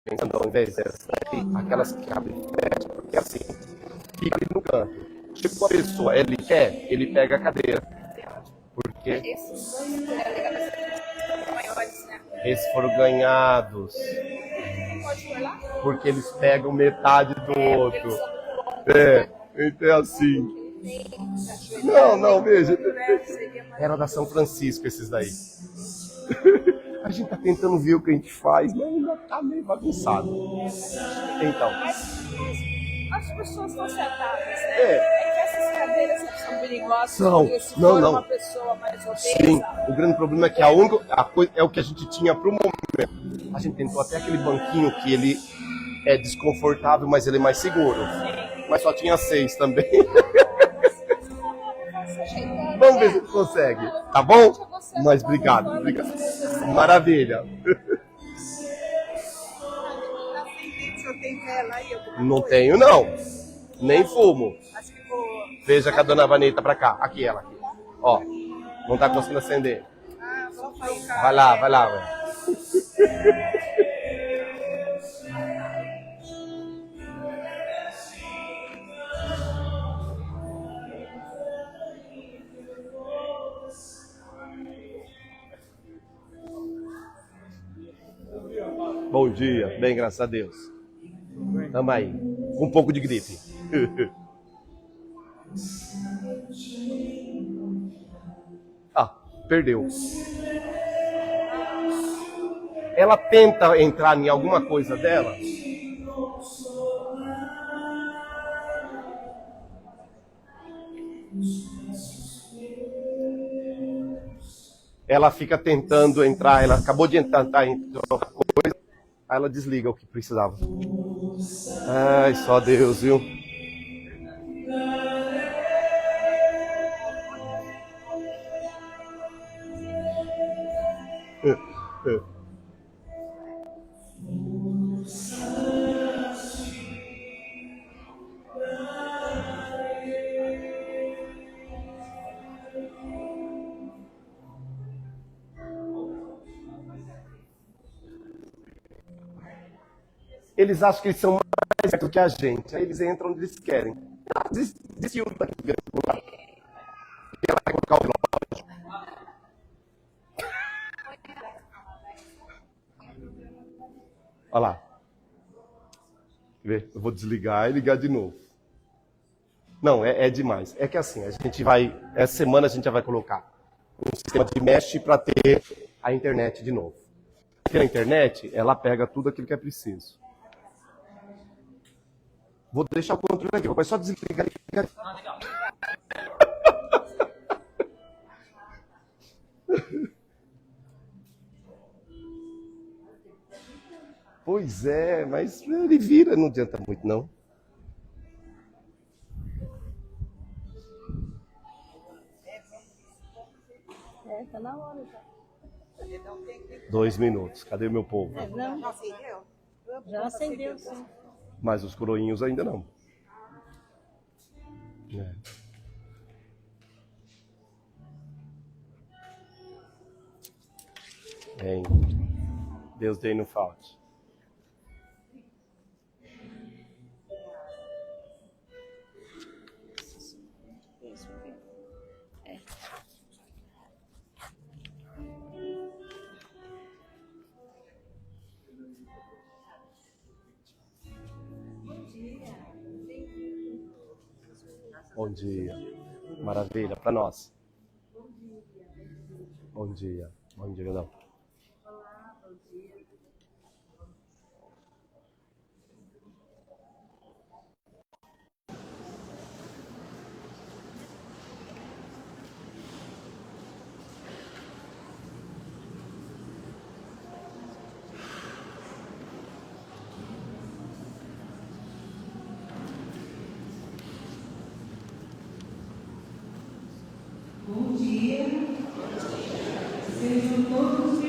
pensando ao invés dessas daqui, aquelas que abrem e fecham, porque assim, fica ali no canto. Tipo, a pessoa, ele quer, ele pega a cadeira. Porque Esses dois são maiores, né? esses foram ganhados. Não pode pôr lá? Porque eles pegam metade do outro. Eles são muito longos, É, né? então é assim. Tem Não, veja. seria mais... Era da São Francisco esses daí. A gente tá tentando ver o que a gente faz, mas ainda tá meio bagunçado. Então, As pessoas estão sentadas, né? É. É que essas cadeiras que são perigosas, São. porque se Não, for não. uma pessoa mais obesa... sim, o grande problema é que a coisa é o que a gente tinha pro momento. A gente tentou até aquele banquinho que ele é desconfortável, mas ele é mais seguro. Mas só tinha 6 também. Vamos ver se você consegue, tá bom? Mas obrigado. Maravilha. Não tenho, não. Nem fumo. Veja com a dona Vanita pra cá. Aqui, ela aqui. Ó, não tá conseguindo acender. Vai lá, velho. Bom dia, bem, graças a Deus. Tamo aí, com um pouco de gripe. Ah, perdeu. Ela tenta entrar em alguma coisa dela. Ela fica tentando entrar, ela acabou de entrar em outra coisa, aí ela desliga o que precisava. Ai, só Deus, viu? Eles acham que eles são mais certos que a gente, aí eles entram onde eles querem. Desistiu daqui do lado. Ela vai colocar o relógio. Olha lá. Vê, eu vou desligar e ligar de novo. Não, é demais. É que assim, a gente vai, essa semana a gente já vai colocar um sistema de mesh para ter a internet de novo. Porque a internet, ela pega tudo aquilo que é preciso. Vou deixar o controle aqui, vou só desligar e ligar. Pois é, mas ele vira, não adianta muito não. Tá na hora já. 2 minutos, cadê o meu povo? Não. Já acendeu, sim. Mas os coroinhos ainda não. É. Bem, Deus dei no falte. Bom dia. Maravilha, para nós. Bom dia. Bom dia, não. Olá, bom dia. Bom dia. Sejam todos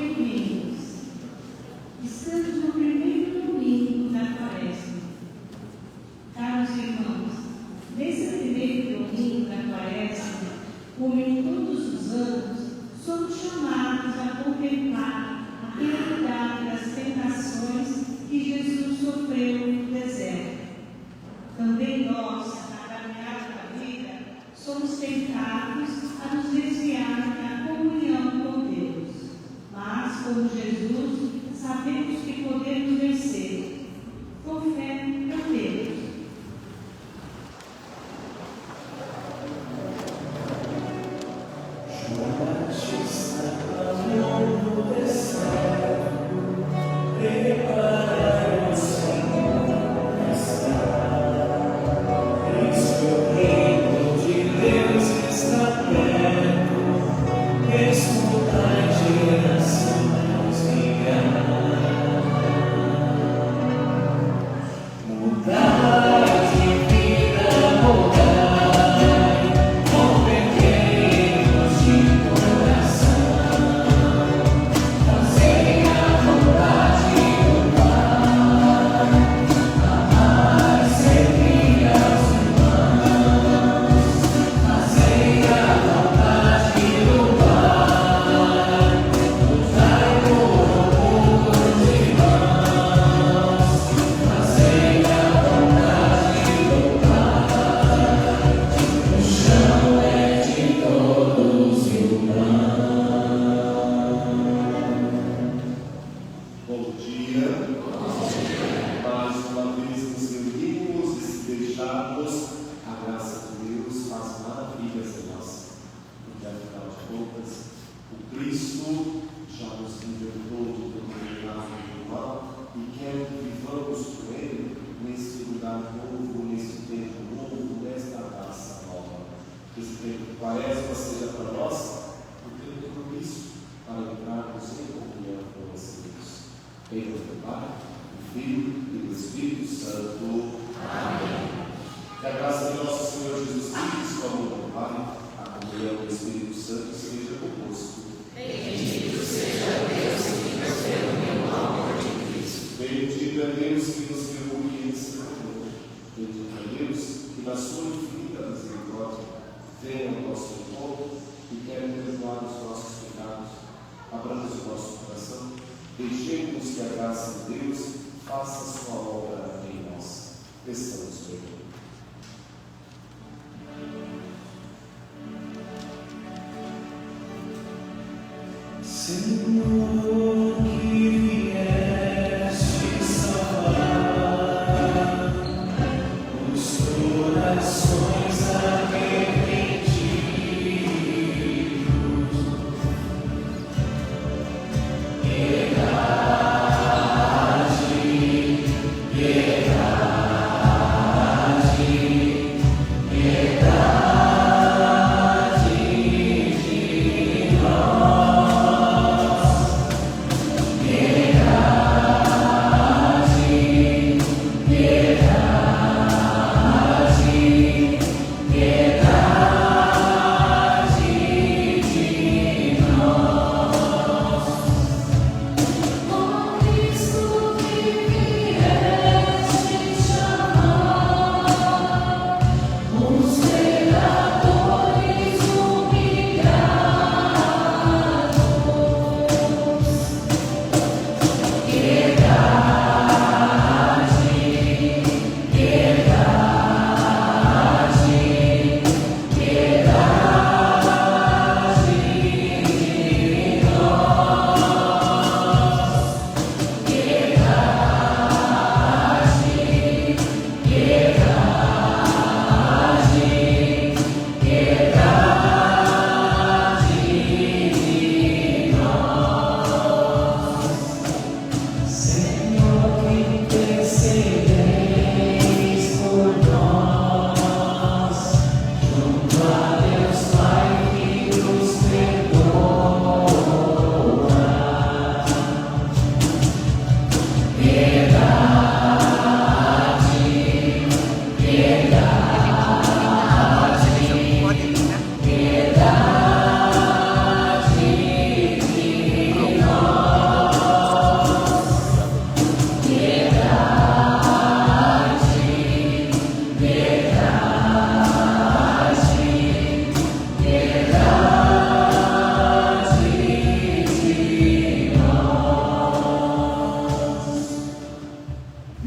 sofreu no deserto. Também nós, na caminhada da vida, somos tentados a nos desviar da comunhão com Deus. Mas, como Jesus, sabemos que podemos vencer. Com fé, cantemos.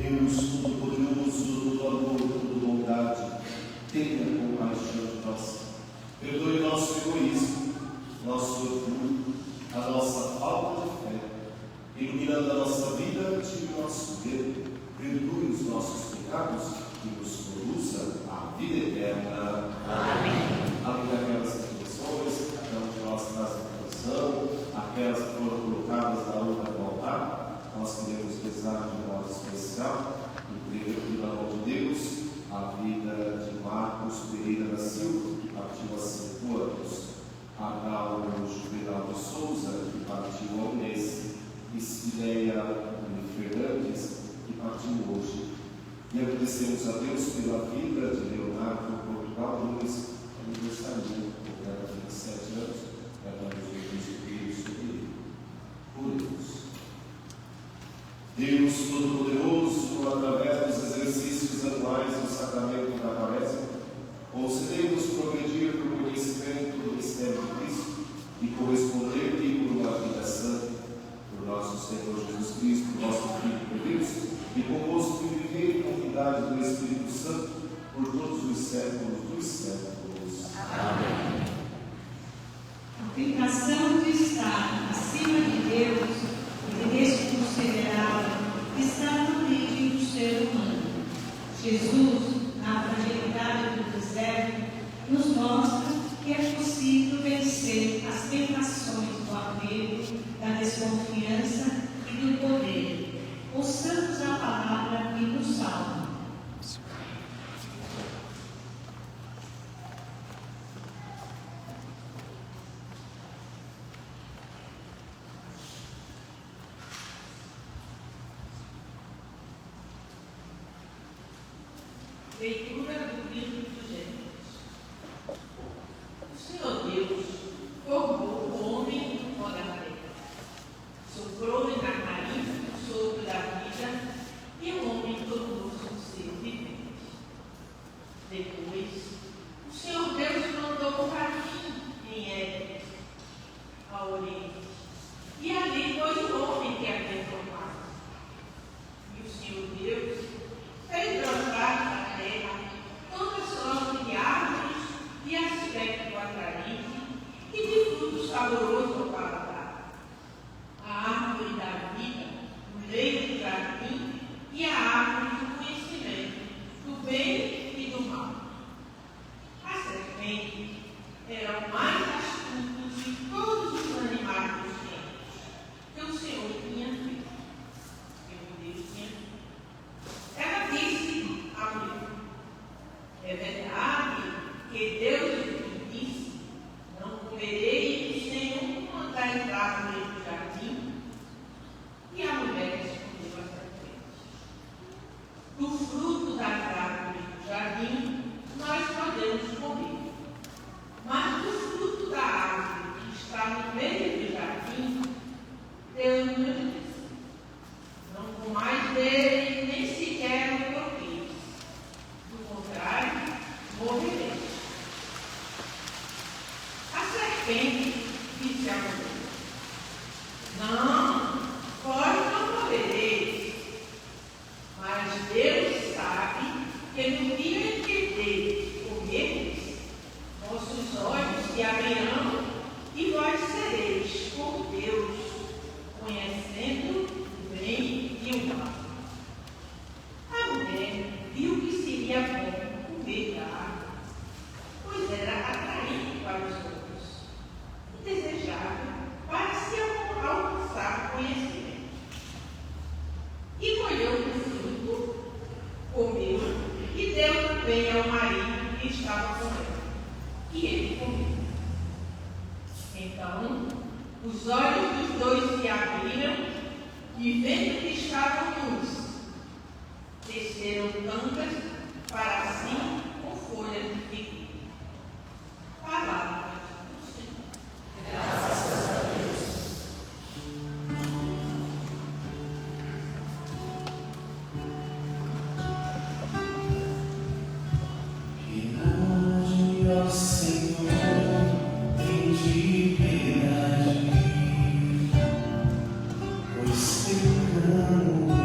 Deus Todo-Poderoso, todo amor, toda bondade, tenha compaixão de nós. Perdoe nosso egoísmo, nosso orgulho, a nossa falta de fé, iluminando a nossa vida, tire o nosso medo, perdoe os nossos pecados e nos conduza à vida eterna. Amém. Além daquelas intenções, cada um de nós traz a intenção, aquelas que foram colocadas na urna do altar, nós queremos rezar de modo especial e pedir aqui na mão de Deus a vida de Marcos Pereira da Silva, que partiu há 5 anos, Arnaldo Juvenal de Souza, que partiu há 1 mês, e Cileia Fernandes, que partiu hoje. E agradecemos a Deus pela vida de Leonardo Portugal Nunes, aniversariante, completo 27 anos, e agradecemos a Deus sobre ele. Oremos. Deus Todo-Poderoso, através dos exercícios anuais do sacramento da Quaresma, concedei-nos progredir no conhecimento do mistério de Cristo e corresponder-lhe por uma vida santa, por nosso Senhor Jesus Cristo, nosso Filho de Deus, e convosco viver em unidade do Espírito Santo por todos os séculos dos séculos. Amém. A tentação de estar acima de Deus e de desconsiderá-lo está no origem do ser humano. Jesus, na fragilidade do deserto, nos mostra que é possível vencer as tentações do apego, da desconfiança e do poder. Ouçamos a palavra e nos salva. Leitura do livro do Gênesis. O Senhor Deus formou o homem do pó da terra, soprou-lhe na nariz o sopro da vida, e o homem tornou-se um ser vivente. Depois, o Senhor Deus plantou um jardim em Éden, ao oriente, e ali pôs o homem que havia formado. E o Senhor Deus fez brotar na terra toda sorte de árvores de aspecto atraente e de frutos saborosos ao paladar. A árvore da vida, o leito do jardim, e a árvore do conhecimento, do bem e do mal. A serpente era o mais astuto de todos os animais dos tempos que o Senhor tinha feito. Ela disse à mulher: é verdade que Deus lhe disse: não comereis sem uma das árvores do jardim? E a mulher respondeu à serpente: do fruto das árvores do jardim nós podemos comer, mas do fruto da árvore que está no meio do jardim, Deus nos disse: não comais dele, nem sequer o toqueis. Do contrário, morrereis. A serpente disse à mulher: não, vós não morrereis. Mas Deus sabe que no dia em que dele comerdes, vossos olhos se abrirão e vós sereis como Deus, conhecendo o bem e o mal. A mulher viu que seria bom comer da árvore, pois era atraente para os outros e desejável para se alcançar conhecimento. E colheu o fruto, comeu e deu também ao marido que estava com ela, e ele comeu. Então, os olhos dos dois se abriram e, vendo que estavam nus, teceram tantas para si com folhas de figueira. Palavra do Senhor. Graças a Deus. Piedade, ó Senhor, tem de piedade, pois pecamos.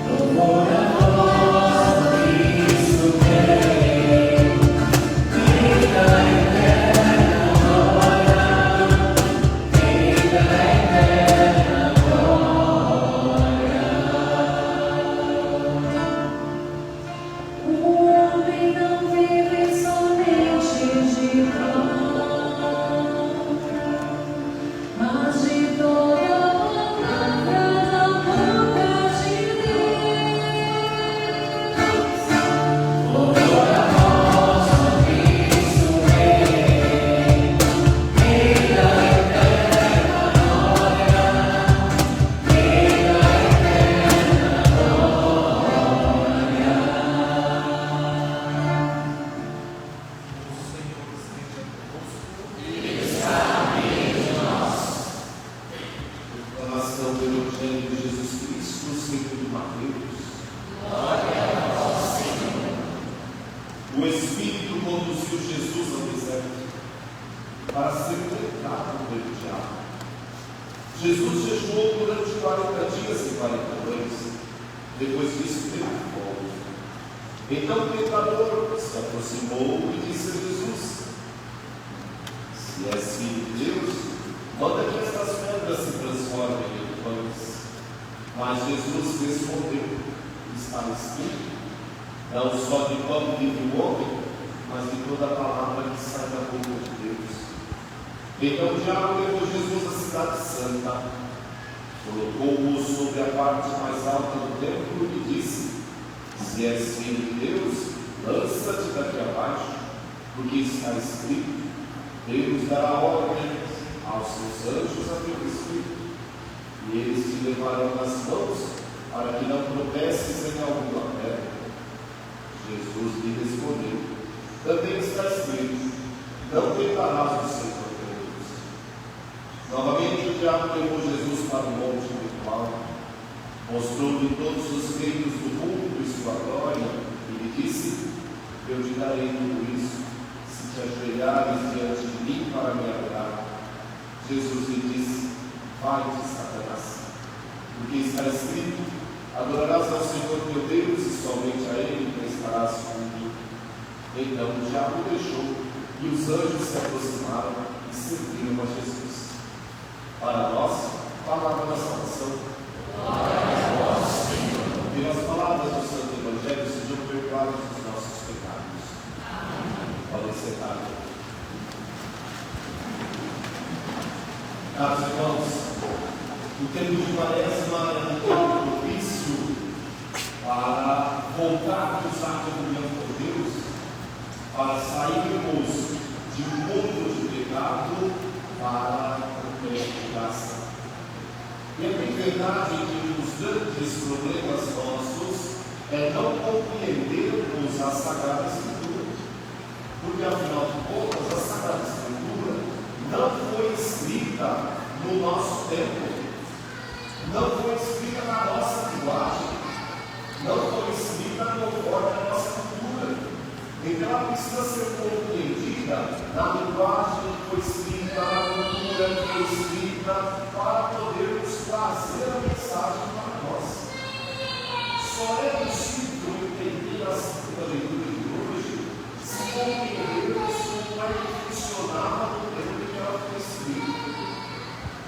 Louvor a Jesus jejuou durante 40 dias e 40 noites. Depois disso, teve fome. Então o tentador se aproximou e disse a Jesus: se és filho de Deus, manda que estas pedras se transformem em pães. Mas Jesus respondeu: está escrito, não só de pão vive o homem, mas de toda a palavra que sai da boca de Deus. Então o diabo levou Jesus à cidade santa, colocou-o sobre a parte mais alta do templo e disse: se és filho de Deus, lança-te daqui abaixo, porque está escrito, Deus dará ordem aos seus anjos a teu respeito, e eles te levarão nas mãos, para que não tropeces em alguma pedra. Jesus lhe respondeu: também está escrito, não tentarás o Senhor teu Deus. Novamente o diabo levou Jesus para o monte virtual, mostrou-lhe todos os reinos do mundo e sua glória, e lhe disse: eu te darei tudo isso, se te ajoelhares diante de mim para me adorar. Jesus lhe disse: vai-te, Satanás, porque está escrito, adorarás ao Senhor teu Deus e somente a Ele prestarás culto. Então o diabo deixou, e os anjos se aproximaram e serviram a Jesus. Para nós, palavra da salvação. Pelas palavras do Santo Evangelho, sejam perdoados os nossos pecados. Podem sentar. Caros irmãos, o tempo de Quaresma é um tempo propício para voltarmos à comunhão com Deus, para sairmos de um mundo de pecado para o tempo de graça. E é bem verdade que um dos grandes problemas nossos é não compreendermos a Sagrada Escritura, porque afinal de contas a Sagrada Escritura não foi escrita no nosso tempo, não foi escrita na nossa linguagem, não foi escrita conforme a nossa cultura. Então ela precisa ser compreendida na linguagem que foi escrita, na cultura que foi escrita, para podermos trazer a mensagem para nós. Só é possível entender a segunda leitura de hoje se compreendermos como é que funcionava no tempo em que ela foi escrita.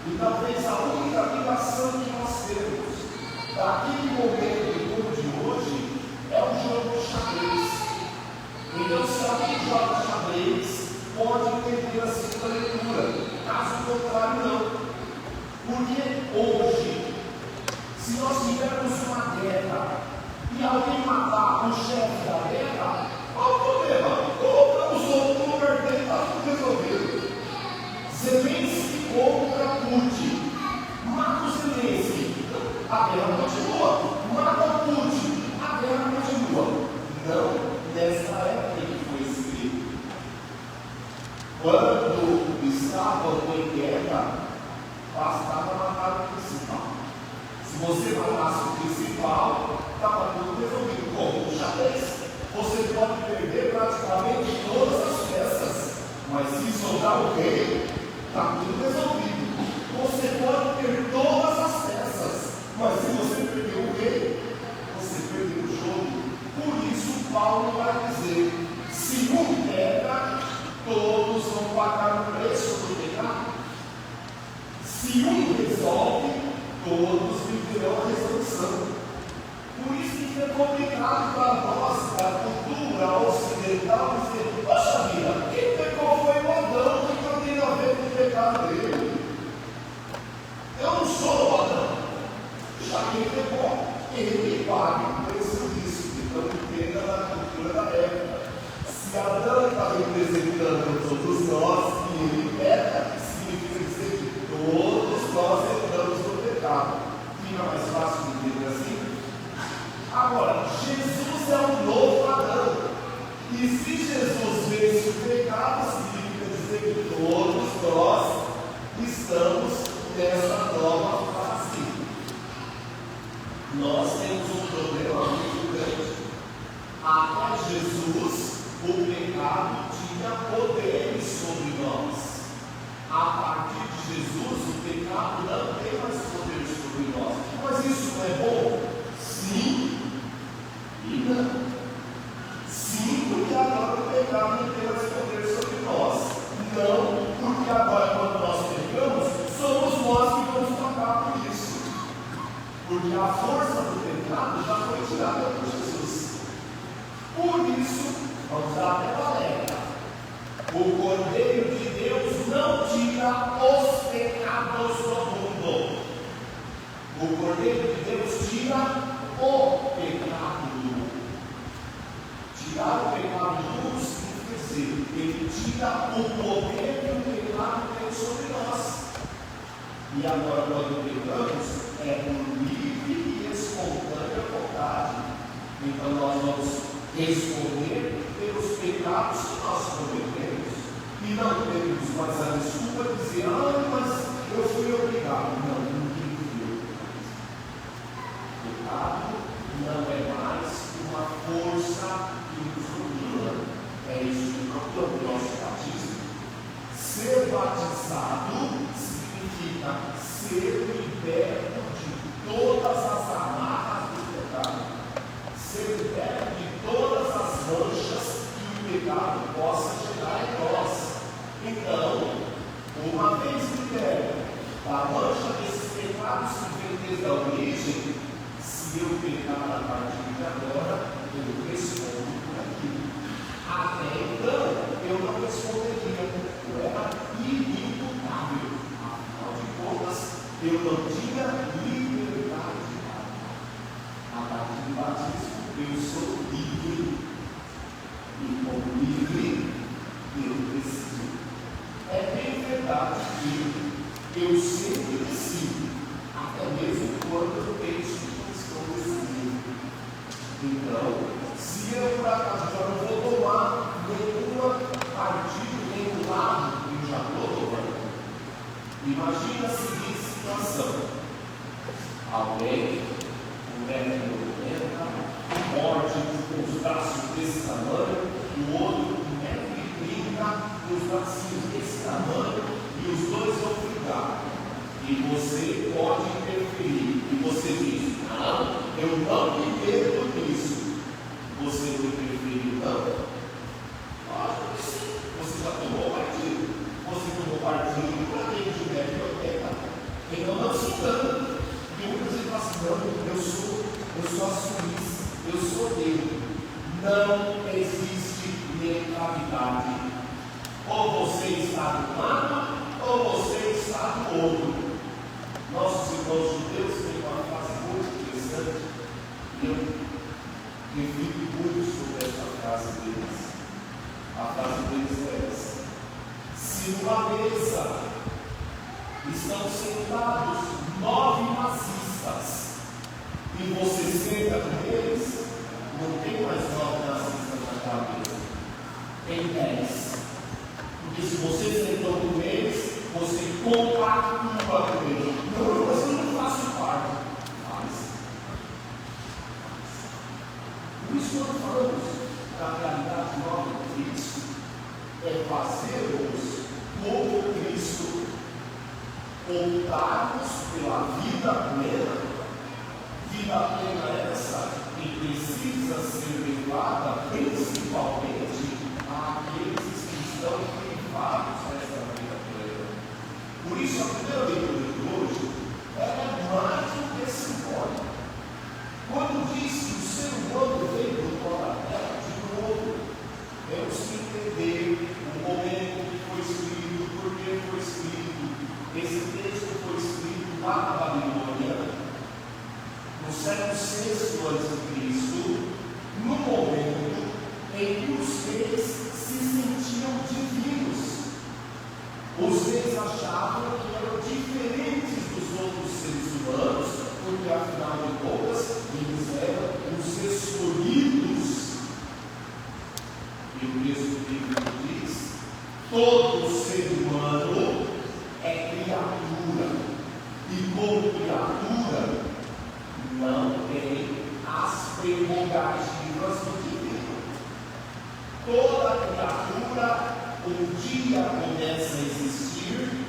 E talvez a única ligação que nós temos daquele momento como de hoje é o jogo de xadrez. Então, se alguém joga xadrez, pode entender a segunda leitura, caso contrário, não. Porque hoje, se nós tivermos uma guerra e alguém matar o chefe da guerra, qual o problema? Colocamos outro no lugar dele, está tudo resolvido. Zelensky contra Putin. Mata o Zelensky, a guerra continua. Mata Putin, a guerra continua. Não nessa época que foi escrito. Quando estavam em guerra, bastava matar o principal. Se você matasse o principal, estava tudo resolvido. Como o xadrez, você pode perder praticamente todas as peças, mas se soltar o rei, está tudo resolvido. Você pode ter todas as peças, mas se você perder o rei, você perdeu o jogo. Por isso Paulo vai dizer: se um peca, todos vão pagar o preço do pecado. Se um resolve, todos viverão a resolução. Por isso que é complicado para nós, para a cultura ocidental, dizer: poxa vida, quem pecou foi o Adão, o que eu tenho a ver com o pecado dele? Eu não sou o Adão. Já que ele pecou, ele paga o preço disso. Então entenda na cultura da época. Se Adão está representando todos nós e ele peca, significa dizer que todos nós entramos no pecado. Fica mais fácil de entender assim? Agora, Jesus é o novo Adão. E se Jesus vence o pecado, significa dizer que todos nós estamos nessa nova fase. Nós temos um problema muito grande. Até Jesus, o pecado tinha poderes sobre nós. A partir de Jesus, o pecado não tem Porque a força do pecado já foi tirada por Jesus. Por isso, vamos dar até palestra. O Cordeiro de Deus não tira os pecados do mundo. O Cordeiro de Deus tira o pecado do mundo. Tirar o pecado do mundo significa dizer, ele tira o poder que o pecado tem sobre nós. E agora, quando pecamos, é por livre e espontânea vontade. Então, nós vamos responder pelos pecados que nós cometemos. E não temos mais a desculpa de dizer, mas eu fui obrigado. Não, ninguém foi obrigado. Pecado não é mais uma força que nos domina. É isso que proclama o nosso batismo. Ser batizado significa ser liberto de todas as amarras do pecado, ser liberto de todas as manchas que o pecado possa gerar em nós. Então, uma vez liberto da mancha desses pecados que vem desde a origem, se eu pecar a partir de agora, eu respondo por aquilo. Até então, eu não responderia, eu era inimputável. Afinal de contas, eu não tinha liberdade de nada. A partir do batismo, eu sou livre. E como livre, eu decido. É bem verdade que eu sempre decido, até mesmo quando eu penso que não estou decidindo. Então, se eu por acaso já não vou tomar nenhuma partido, nenhum lado, eu já estou tomando. Imagina a seguinte situação: alguém, 1,90 m, forte, com os braços desse tamanho, o outro, 1,30 m, com os bracinhos desse tamanho, e os dois vão brigar. E você pode interferir. E você diz: não, eu não me perco nisso. Você não interferiu, não? Lógico que sim. Você já tomou partido. Você tomou partido para quem tiver biblioteca. Então não se engane. E muitas vezes fala assim: não, eu sou a Suíça, eu sou Deus. Não existe neutralidade. Ou você está do lado, ou você está do outro. Nossos irmãos judeus têm uma frase muito interessante. Eu reflito muito sobre essa frase deles. A frase deles é essa: se numa mesa estão sentados 9 nazistas e você senta com eles, não tem mais 9 nazistas naquela mesa, tem 10. Porque se você sentou com eles, você compactua com eles. Não, mas eu não faço parte. Por isso nós falamos da realidade nova de Cristo, é fazermos como Cristo, optarmos pela vida plena. Vida plena essa que precisa ser levada principalmente àqueles que estão privados dessa vida plena. Por isso a primeira leitura de hoje é mais do que simbólica. Quando diz que o ser humano veio do pó da terra, de novo, temos que entender o momento que foi escrito, por que foi escrito. Esse texto foi escrito lá na Babilônia, no século VI a.C., no momento em que os reis se sentiam divinos. Os reis achavam que eram diferentes dos outros seres humanos, porque afinal de contas, eles eram os escolhidos. E o texto bíblico diz: todo ser humano é criatura, e como criatura não tem as prerrogativas do divino. Toda criatura um dia começa a existir,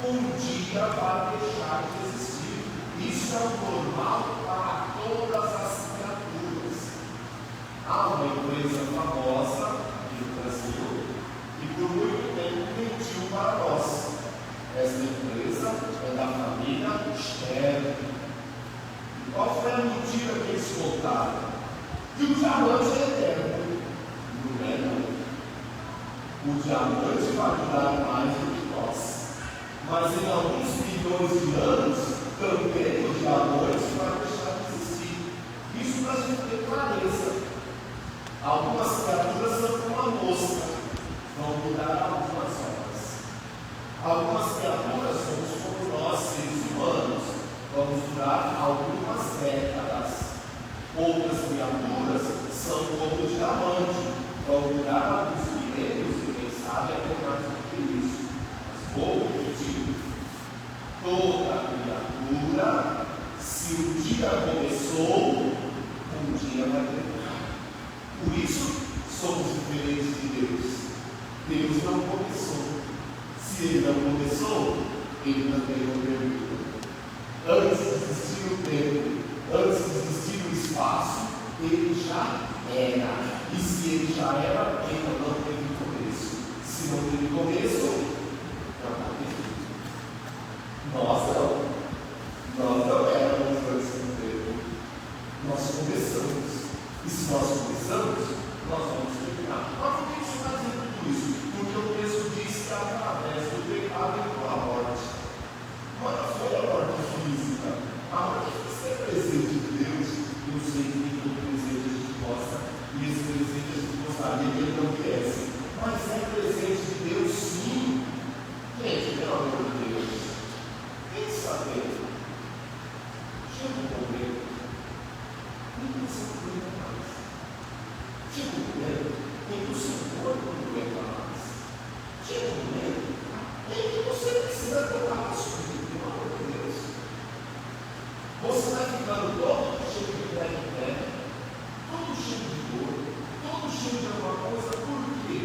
um dia vai deixar de existir. Isso é o normal para todas as criaturas. Há uma empresa famosa aqui no Brasil que por muito tempo mentiu para nós. Essa empresa é da família Stern. Qual foi a mentira que eles contaram? Que o diamante é eterno. Não é, não. O diamante vai durar mais do que nós. Mas em alguns bilhões de anos, também o diamante vai deixar de existir. Isso para a gente ter clareza. Algumas criaturas são como a mosca, vão durar algumas horas. Algumas criaturas somos como nós, seres humanos, vamos durar algumas décadas. Outras criaturas são como o diamante, vão durar alguns milênios e quem sabe até mais do que isso. Mas vou repetir: toda criatura, se o dia começou, um dia vai terminar. Por isso, somos diferentes de Deus. Deus não começou. Se Ele não começou, Ele também não terminou. Antes de existir o tempo, antes de existir o espaço, Ele já era. E se Ele já era, Ele não teve começo. Se não teve começo, não teve. Nós não. Nós não éramos antes do tempo. Nós começamos. E se nós começamos, nós vamos terminar. Mas por que você está dizendo tudo isso? Porque o texto diz que através do pecado entrou a morte. Mas não foi a morte física. A morte física é presente de Deus. Eu sei que todo presente a gente gosta. E esse presente a gente gostaria que ele não viesse. Mas é presente de Deus, sim. Gente, pelo amor de Deus. Pensa bem. Chega um momento. Nem você não aguenta mais. Chega um momento em que o seu corpo não aguenta mais. Chega um momento em que você precisa tocar a sua vida, pelo amor de Deus. Você vai ficando todo cheio de pé, todo cheio de dor, todo cheio de alguma coisa. Por quê?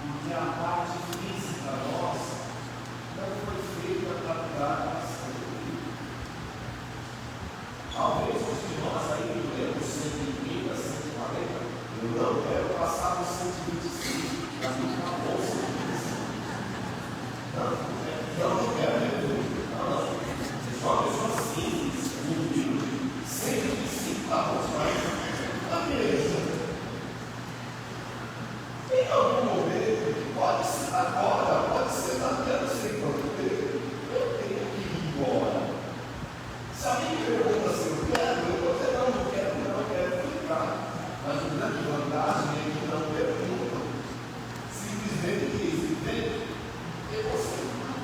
Porque a parte física nossa não foi feita para durar bastante. Talvez os de nós aí duremos 130, 140. Eu não quero passar dos 125. Já fica bom 125. Não quero ver. Não. Sou uma pessoa simples, humilde. 125 está bom demais. Tá beleza. Em algum momento, pode ser agora, pode ser daqui a não sei quanto tempo, eu tenho que ir embora. Se alguém me pergunta se eu quero, eu vou dizer não quero ficar. Mas o grande vantagem é que não pergunta. Simplesmente diz, entende? E você vai.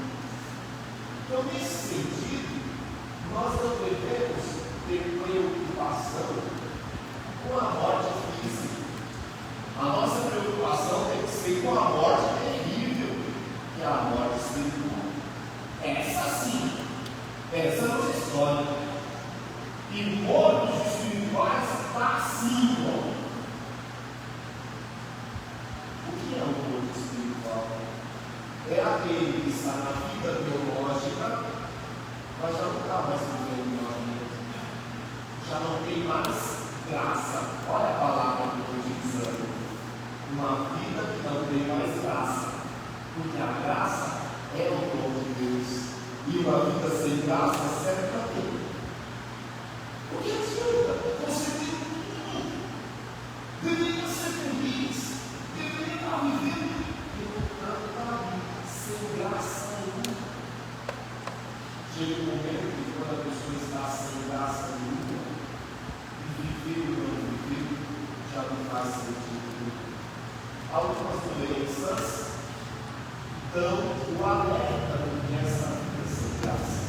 Então, nesse sentido, nós não devemos ter preocupação com a morte física. A nossa preocupação tem que ser com a morte terrível, que é a morte espiritual. Essa sim. Essa não se escolhe. E mortos espirituais passivos. O que é um morto espiritual? É aquele que está na vida biológica, mas já não está mais vivendo uma vida. Já não tem mais graça. Olha a palavra que eu estou utilizando. Uma vida que não tem mais graça. Porque a graça é o dom de Deus. E uma vida sem graça serve para quê? Porque adianta, você tem tudo. Deveria ser feliz, deveria estar vivendo sem graça nenhuma. Chega um momento que quando a pessoa está sem graça nenhuma, e viver ou não viver, já não faz sentido. Algumas doenças dão o alerta do que essa vida sem graça.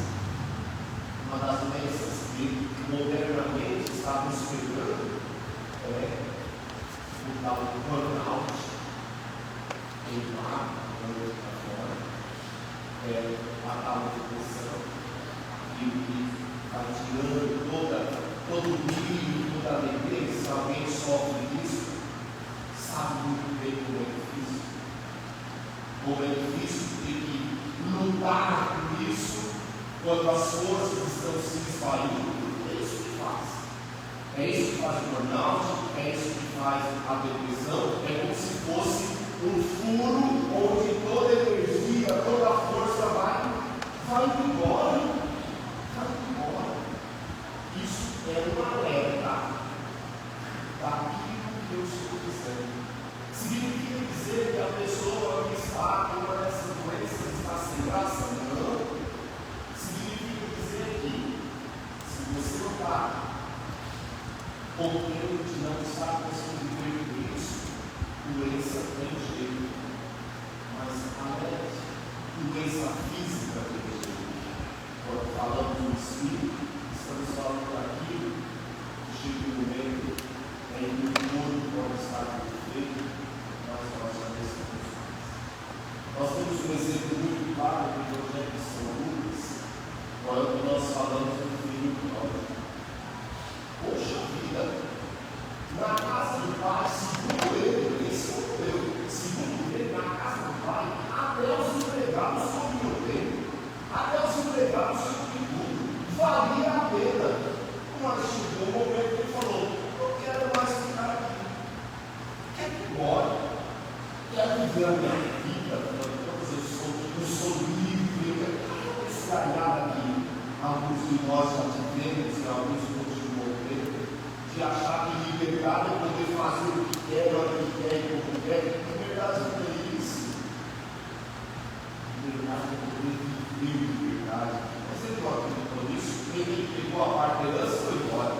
Uma das doenças que modernamente está nos pegando é o tal burnout, queimar, mandando para fora, é a tal depressão, que vai tirando todo o brilho, toda a alegria. Se alguém sofre disso, sabe muito bem como é difícil. Como é difícil ter que lutar por isso, quando as forças estão se esvaindo. É isso que faz. É isso que faz o burnout, é isso que faz a depressão. É como se fosse um furo onde toda a energia, toda a força vai embora. Vai embora. Isso contendo de não estar conseguindo ver isso. Doença tem jeito, mas alerta, doença física tem jeito. Quando falamos do espírito, estamos falando daquilo que chega no momento em que o corpo pode estar perfeito, mas nós já estamos. Nós temos um exemplo muito claro do projeto de São Lucas, quando nós falamos do filho pródigo. Poxa vida, na casa do pai, segundo ele, segundo ele, na casa do pai, até os empregados comiam bem, até os empregados comiam tudo, valia a pena. Mas chegou um momento que ele falou: não quero mais ficar aqui, quero ir embora, quero viver a minha vida, eu sou livre, eu quero esgalhar aqui. Alguns de nós já tivemos e alguns de achar que liberdade é poder fazer o que quer, o que quer e como quer. Liberdade não é isso. Liberdade é poder viver liberdade. Você não acredita nisso? Quem pegou a parte da herança foi embora.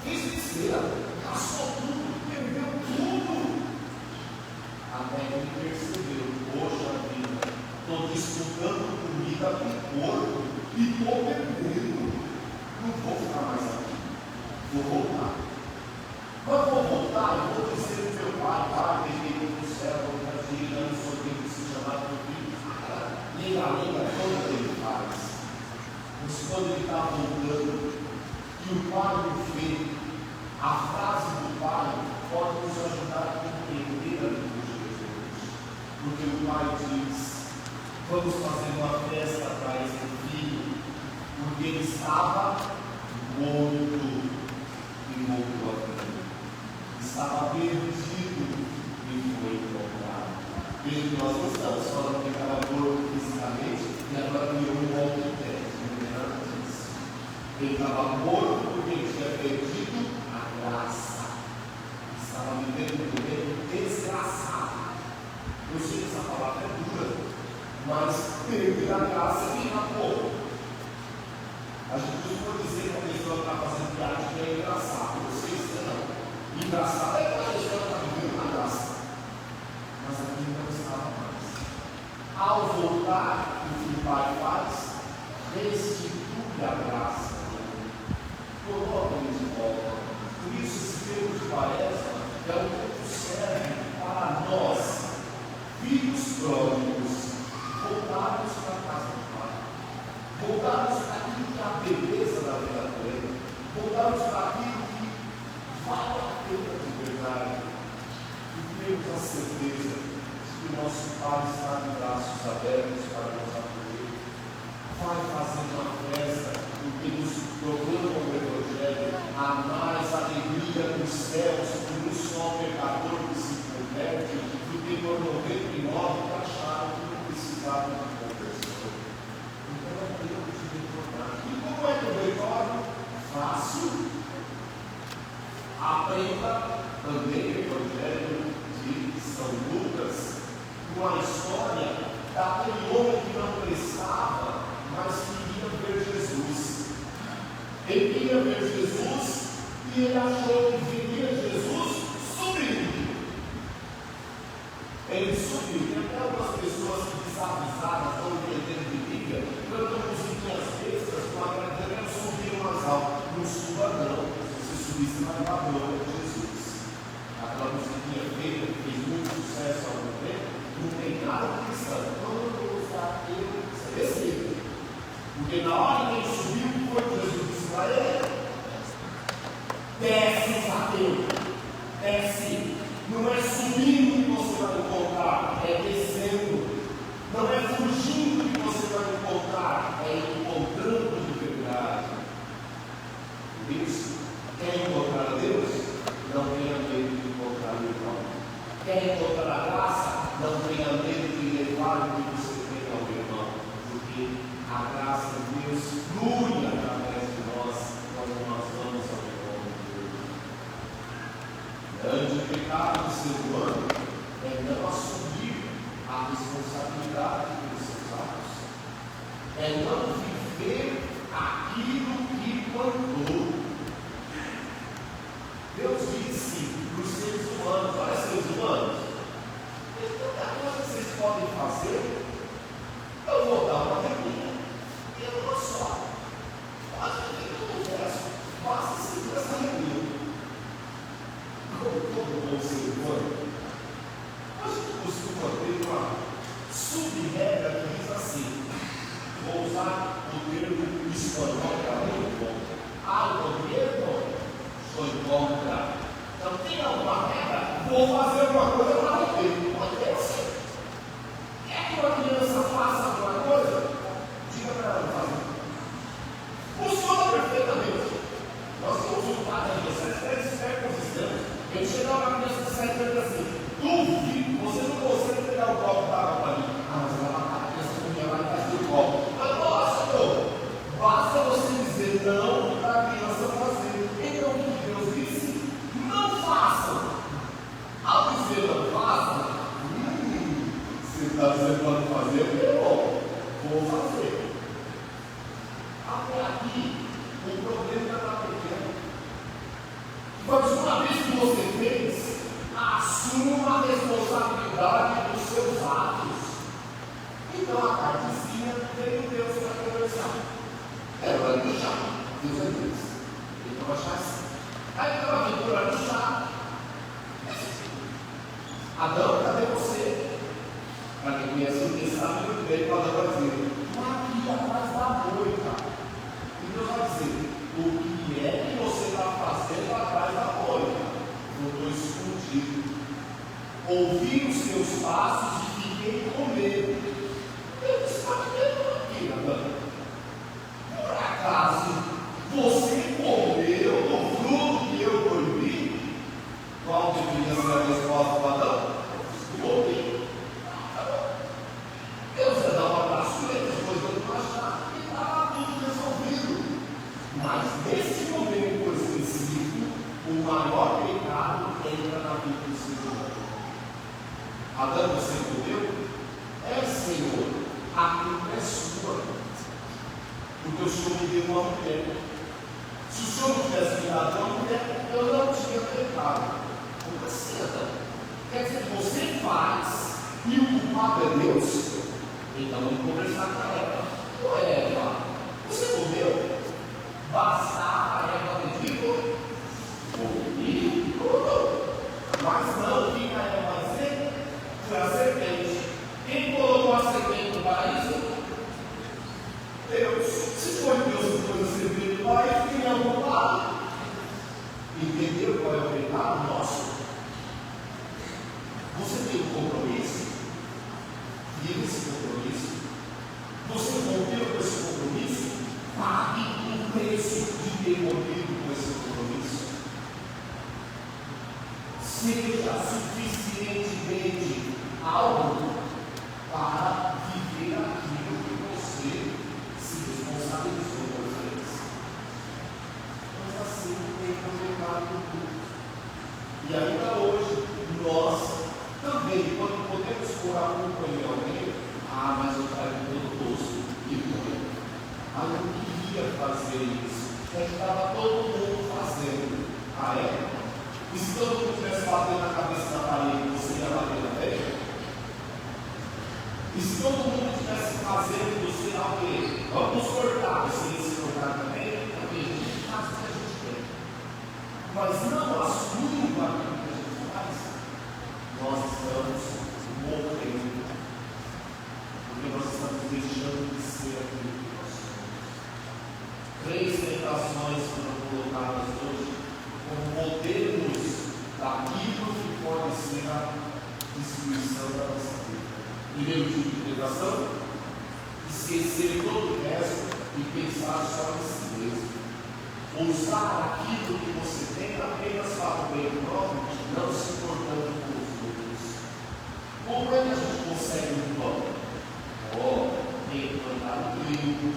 Fez besteira, gastou tudo, perdeu tudo. Até que ele percebeu: poxa vida, estou disputando comida com porco e estou perdendo. Não vou ficar mais aqui. Vou voltar. Quando vou voltar, eu vou dizer para o meu pai: pai, peguei no céu, vou fazer, não sou tempo de se chamar de filho. Nem a língua toda ele faz. Mas quando ele está voltando, e o pai e o filho, a frase do pai pode nos ajudar a compreender a vida de Jesus. Porque o pai diz: vamos fazer uma festa para esse filho, porque ele estava morto. Voltou a vida. Estava perdido e foi encontrado. Veja que nós não estamos falando que estava morto fisicamente e agora virou um homem de pé. Não é nada disso. Ele estava morto porque ele tinha perdido a graça. Estava vivendo um momento desgraçado. Eu sei que essa palavra é dura, mas perder a graça fica pouco. A gente costuma dizer que a pessoa está fazendo piada que é engraçado. Vocês não. Engraçado é que a pessoa está vivendo na graça. Mas aqui não estava mais. Ao voltar, o que o pai faz? Restitui a graça. Coloca ele de volta. Por isso, esse tempo de Quaresma é o que serve para nós, filhos pródigos, voltarmos para a casa do Pai. Voltarmos para aquilo que é a beleza da vida plena. Voltarmos para aquilo que vale a pena de verdade. E temos a certeza de que o nosso Pai está de braços abertos para nos acolher. Vai fazer uma festa, porque nos proclama o Evangelho, a mais alegria dos céus por um só pecador que se converte, do que por 99 que acharam que não precisavam de conversão. E como é que eu retorno? Fácil. Aprenda também o Evangelho de São Lucas, com a história daquele homem que não prestava, mas queria ver Jesus. Ele queria ver Jesus e ele achou que veria Jesus subindo. Ele subiu. Tem até algumas pessoas que desavisadas, não entendendo de Bíblia, cantam musiquinhas bestas com a grande subir mais alto. Não suba não. Se você subir, você vai para a glória de Jesus. Aquela musiquinha feita que fez muito sucesso há algum tempo, não tem nada cristão. Não vou usar ele, isso é besteira. Porque na hora que ele subiu, foi Jesus disse para ele: desce, Zaqueu, desce. Não é subindo que você vai encontrar, é descendo. Não é fugindo que você vai encontrar, é encontrando de verdade. Por isso, quer encontrar a Deus? Não tenha medo de encontrar o irmão. Quer encontrar a graça? Não tenha medo de levar o que você tem ao irmão. Porque a graça de Deus flui através de nós quando nós vamos ao irmão de Deus. Grande pecado do ser humano é não assumir a responsabilidade pelos seus atos, é não viver aquilo que plantou. Deus disse para os seres humanos: olha, seres humanos, tem tanta coisa que vocês podem fazer, eu vou dar uma regrinha, e eu não só. Pode ver todo o universo, basta seguir essa regrinha. Como todo bom ser humano, a gente costuma ter uma sub-regra que diz assim, vou usar o termo espanhol que é muito bom. Algo mesmo, sou contra. Então, tem alguma regra? Vou fazer alguma coisa para você. Pode ter assim. Quer que uma criança faça alguma coisa? Diga para ela fazer. Funciona perfeitamente. Nós temos um padre de 7 extremos. Ele chega uma criança de 7 anos assim: duvido, você não consegue pegar o copo d'água para mim. Ah, mas ela matar a criança com minha lá e faz o copo. Mas nossa, pô, basta você dizer não para a criança fazer. Então, o que Deus disse? Não façam. Ao dizer não façam, você está dizendo para não fazer, é bom, vou fazer. Até aqui, o problema está pequeno. Mas uma vez que você fez, assuma a responsabilidade dos seus atos. Então a cartezinha veio Deus para conversar. Ela vai no chá. Deus é Deus. Então vai achar assim. Aí estava a aventura no chá. Adão, cadê você? Para quem conhece o texto, sabe muito bem, Adão vai dizer: aqui atrás da moita. E Deus vai dizer: o que é que você está fazendo atrás da moita? Eu estou escondido. Ouvi os teus passos e fiquei com medo. Deus está vendo aqui, Adão. Por acaso você comeu do fruto que eu proibi? Qual deveria ser a resposta do Adão? Comi. Deus ia dar um abraço nele, depois eu não achar que estava tudo resolvido. Mas nesse momento específico, o maior pecado entra na vida do Senhor. Adão, você entendeu? É, Senhor, a culpa é sua. Porque o Senhor me deu uma mulher. Se o Senhor não tivesse me dado uma mulher, eu não tinha pecado. Como assim, Adão? Quer dizer que você faz e o culpado é Deus? Então vamos conversar com ela. Ô Eva, você comeu? Bastava a Eva ter dito? Comi tudo. Mas não, o que a Eva vai dizer? Foi a serpente. Quem colocou a serpente no paraíso? Deus. Se foi Deus que pôs a serpente no paraíso, quem é o culpado? Entendeu qual é o pecado nosso? Você tem um compromisso? E esse compromisso? Você rompeu com esse compromisso? Pague o preço de ter rompido com esse compromisso. Seja suficientemente algo para viver aquilo que você se responsabilizou por vezes. Mas assim tem complicado tudo. E ainda hoje, nós também, quando podemos pôr a culpa em alguém, mas eu trago todo gosto e muito. Eu não queria fazer isso. Estava todo mundo fazendo. É? E se todo mundo tivesse batendo na cabeça da parede, você ia bater na veia? E se todo mundo estivesse fazendo, você ia ver? Vamos cortar, você ia se cortar também? Também a gente faz o que a gente quer. Mas não assumindo aquilo que a gente faz, nós estamos morrendo. Porque nós estamos deixando de ser aquilo que nós somos. 3 tentações foram colocadas hoje como modelos daquilo que pode ser a destruição da nossa vida. Primeiro tipo de tentação: esquecer todo o resto e pensar só em si mesmo. Usar aquilo que você tem apenas para o bem próprio, não se importando com os outros. Como é que a gente consegue um pão? Tem que plantar no trigo,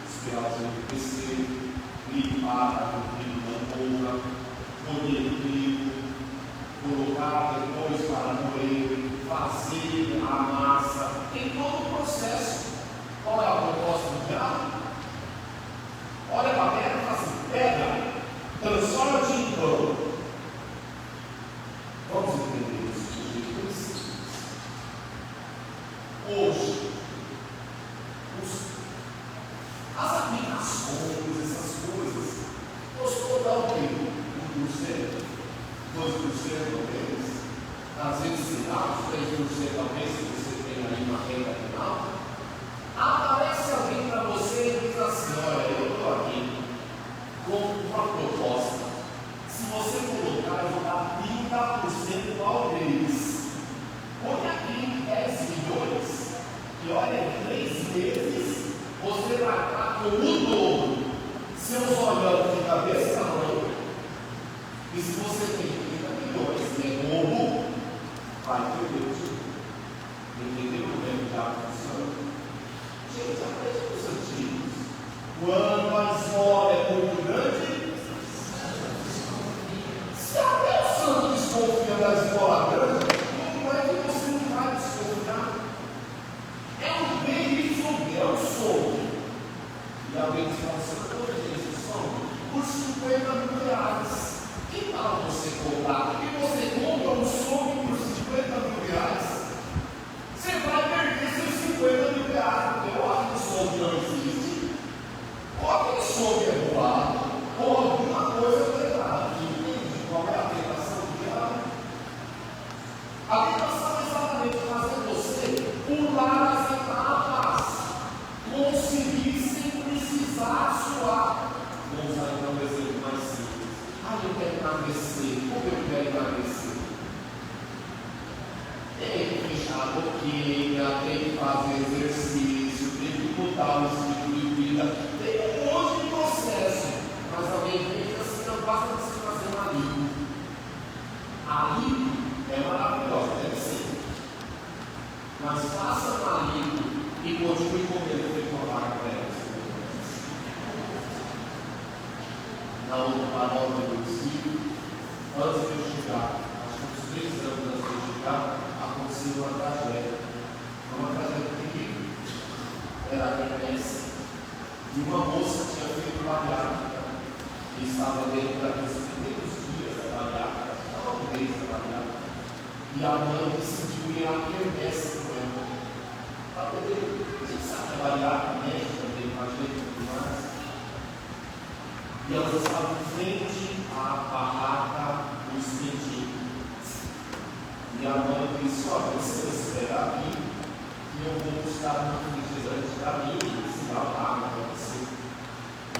esperar o trigo crescer, limpar o trigo na boca, colher o trigo, colocar depois para moer, fazer a massa. Tem todo o processo. Qual é a proposta do diabo? Olha para a terra e fala assim: pega, transforma-te em pão. as compras, essas coisas. Gostou dar o quê? 1%, 2% talvez. Às vezes, sei lá, 3% talvez, se você tem aí uma renda final. Aparece alguém para você e diz assim: olha, eu estou aqui com uma proposta. Se você colocar, eu vou dar 30% ao mês. Põe aqui 10 milhões. E olha, em 3 meses, você vai estar com o dobro. Seus olhos de cabeça a mão. E se você tem 30 milhões, é bobo, vai perder o dinheiro. Entendeu como é que já funciona? Gente, aprende com os antigos. Quando a esmola é muito grande, se até o santo desconfia da esmola grande, como é que você não vai desconfiar? É um bem sobre, é um som. E alguém diz para você: quanto é esse som? Por 50 mil reais. Que tal você comprar? Porque você compra um som por 50 mil reais. Você vai perder seus 50 mil reais, porque ou aquele som não existe, ou aquele som é roubado, ou alguma coisa está errada. Entende qual é a tentação do diabo? A tentação é exatamente fazer você pular as etapas, conseguir sem precisar suar. Vamos usar então um exemplo mais simples. Eu quero emagrecer. Como eu quero emagrecer? Tem que fechar a boquinha, tem que fazer exercício, tem que mudar o estilo de vida, tem um monte de processo. Mas alguém diz assim: não basta você fazer uma lipo. A lipo é maravilhosa, deve ser. Mas faça uma lipo e continue comendo fricolar para elas. Na outra palavra do ensino, antes de eu chegar, acho que uns 3 anos antes de eu chegar, aconteceu uma tragédia. Uma tragédia terrível. Era a remessa. E uma moça tinha feito bariátrica e estava dentro daqueles primeiros dias da bariátrica, estava no mês da bariátrica. E a mãe decidiu ir à remessa com ela. Para poder, a gente sabe que a bariátrica mexe também com a gente e tudo mais. E elas estavam em frente à barraca do espetinho. E a mãe disse: olha, você vai esperar aqui, que eu vou buscar um refrigerante para mim, e dar água para você.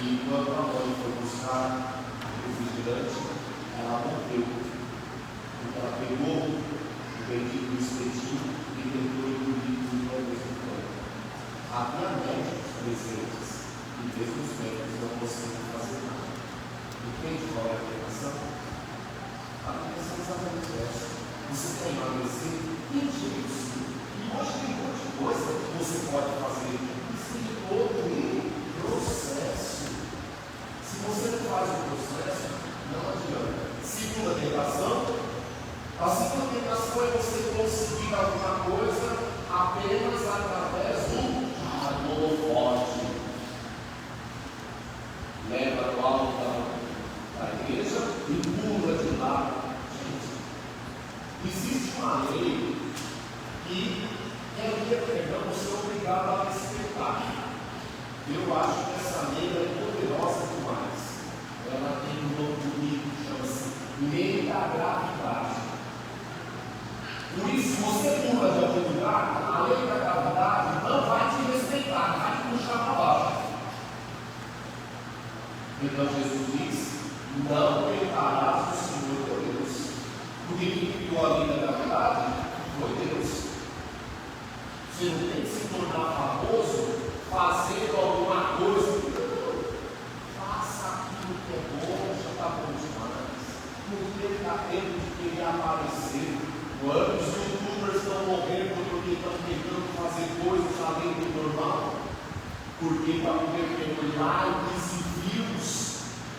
E quando a mãe foi buscar o refrigerante, ela morreu. Então ela pegou o bendito espetinho e tentou engolir tudo ao mesmo tempo. Havia médicos presentes, e mesmo os médicos não conseguiam fazer nada. Entende qual é a tentação? A tentação é exatamente essa. Você quer emagrecer? Tem jeito sim. E hoje tem um monte de coisa que você pode fazer. Isso tem todo um processo. Se você não faz o processo, não adianta. Segunda tentação. A segunda tentação é você conseguir alguma coisa apenas através do holofote. Leva no alto da igreja e pula de lá. Gente, existe uma lei que você é obrigado a respeitar. Eu acho que essa lei é poderosa demais. Ela tem um nome bonito, chama-se Lei da Gravidade. Por isso, se você pula de algum lugar, a lei da gravidade não vai te respeitar, vai te puxar para baixo. Então Jesus diz: não tentarás o Senhor teu Deus. Porque quem criou a lei da gravidade foi Deus. Você não tem que se tornar famoso fazendo alguma coisa. Faça aquilo que é bom, já está bom demais. Não perca tempo de querer aparecer. Quando os youtubers estão morrendo porque estão tentando fazer coisas além do normal, porque para poder ter likes e views,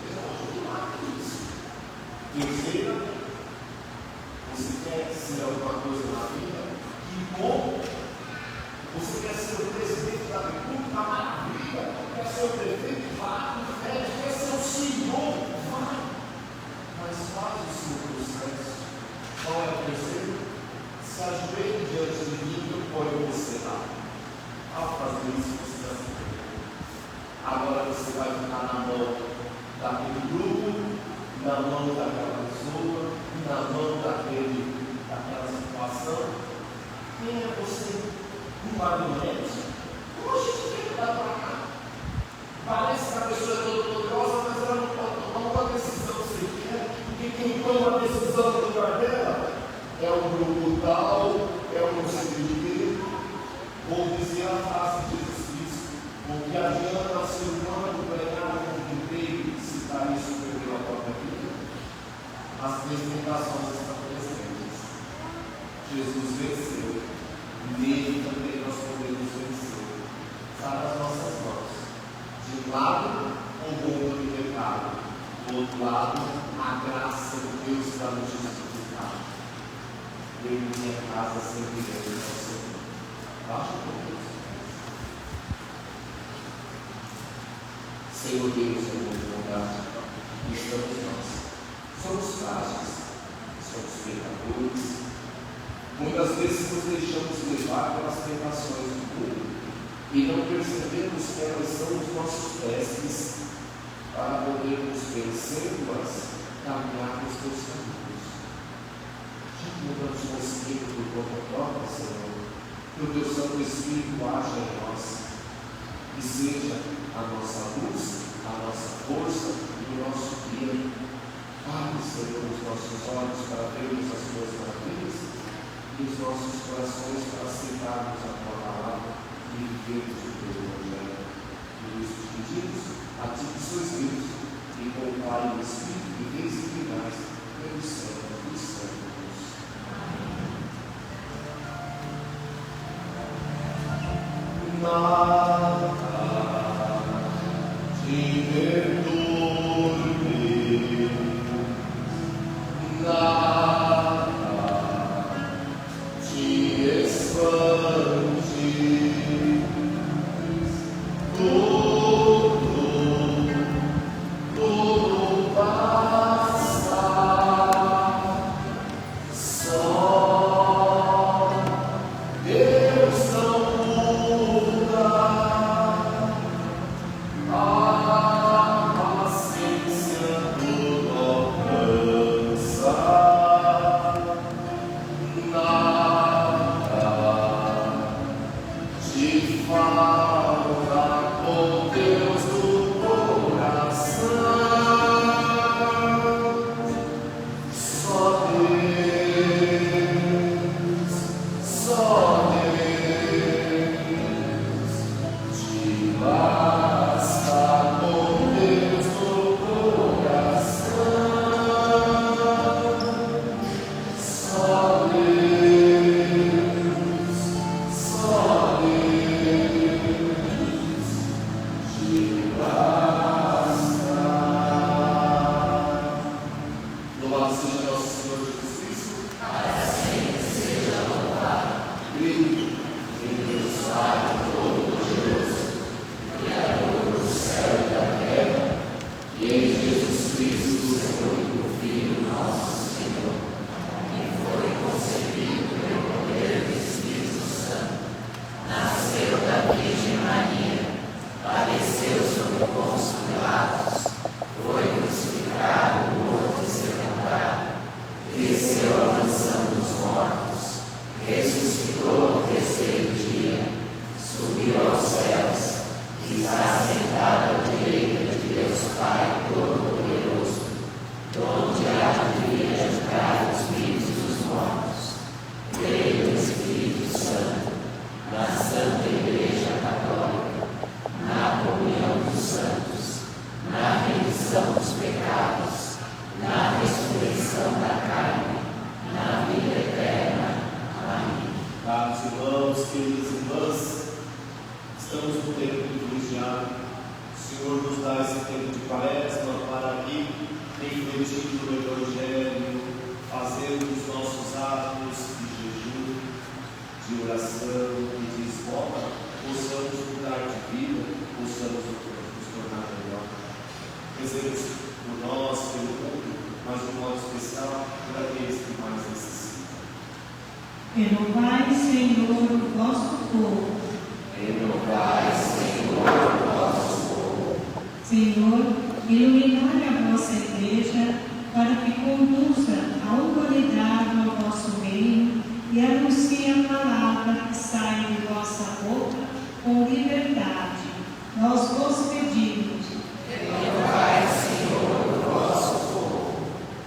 eles vão ajudar com isso. Terceira, você quer ser alguma coisa na vida? Que bom! Você quer ser o presidente da República? Maravilha! Quer ser o prefeito? Vá, quer ser o senhor? Vai! Mas faz o seu processo. Qual é o terceiro? Se ajoelhe diante de mim, eu ponho você lá. Ao fazer isso, você já se perdeu. Agora você vai daquele grupo, na mão daquela pessoa, na mão daquela situação. Quem é você? Um marionete? Como a gente tem que dar para cá? Parece que a pessoa é toda poderosa, mas ela não pode tomar uma decisão sequer, porque quem toma a decisão no lugar dela é um grupo tal, é um conselheiro, ou dizer a frase de Jesus Cristo, o que adianta ao ser humano ganhar um emprego se está isso pela própria vida? As três tentações estão presentes. Jesus venceu, nele também nós podemos vencer. Está nas nossas mãos. De um lado, o mundo do pecado, do outro lado, a graça de Deus para nos justificar. Eu e minha casa serviremos ao Senhor. Baixa por Deus. Senhor Deus, em nome de bondade, estamos nós. Somos frágeis, somos pecadores. Muitas vezes nos deixamos levar pelas tentações do mundo e não percebemos que elas são os nossos testes para podermos vencê-las, caminhar nos teus caminhos. Já que não vamos conseguir por conta própria, Senhor, que o teu Santo Espírito haja em nós e seja a nossa luz, a nossa força e o nosso guia. Abre, Senhor, os nossos olhos para vermos as tuas maravilhas e os nossos corações para aceitarmos a tua palavra e vivermos o teu Evangelho. Por isso te pedimos a ti que sois Deus e com o Pai e o Espírito que vês e virás pelo céu dos séculos. Nada te perturbe, nada te espante, tudo passa, só Deus não muda, a paciência tudo alcança, nada te falta com Deus no coração, só Deus te basta com Deus no coração, só Deus te basta. Louvado seja nosso Senhor Jesus Cristo. Creio em Deus Pai Todo-Poderoso, Criador do céu e da terra, e em Jesus Cristo, seu único Filho, nosso Senhor, que foi concebido pelo poder do Espírito Santo, nasceu da Virgem Maria, padeceu sob Pôncio Pilatos, foi crucificado, morto e sepultado, desceu à mansão dos mortos, ressuscitou ao terceiro dia, subiu aos céus, está sentado à direita de Deus Pai Todo-Poderoso, donde há de vir a julgar os vivos e os mortos. Creio no Espírito Santo, na Santa Igreja Católica, na comunhão dos santos, na remissão dos pecados, na ressurreição da carne, na vida eterna. Amém. Caros irmãos, queridas irmãs, estamos no tempo liturgiado. O Senhor nos dá esse tempo de quaresma para aqui, refletindo no Evangelho, fazendo os nossos atos de jejum, de oração e de esmola, possamos mudar de vida, possamos nos tornar melhor. Rezemos por nós, pelo mundo, mas de um modo especial por aqueles que mais necessitam. Renovai, Senhor, o vosso povo. Renovai, Senhor, o vosso povo. Senhor, iluminai a vossa igreja para que conduza a humanidade ao vosso reino e anuncie a palavra que sai de vossa boca com liberdade. Nós vos pedimos.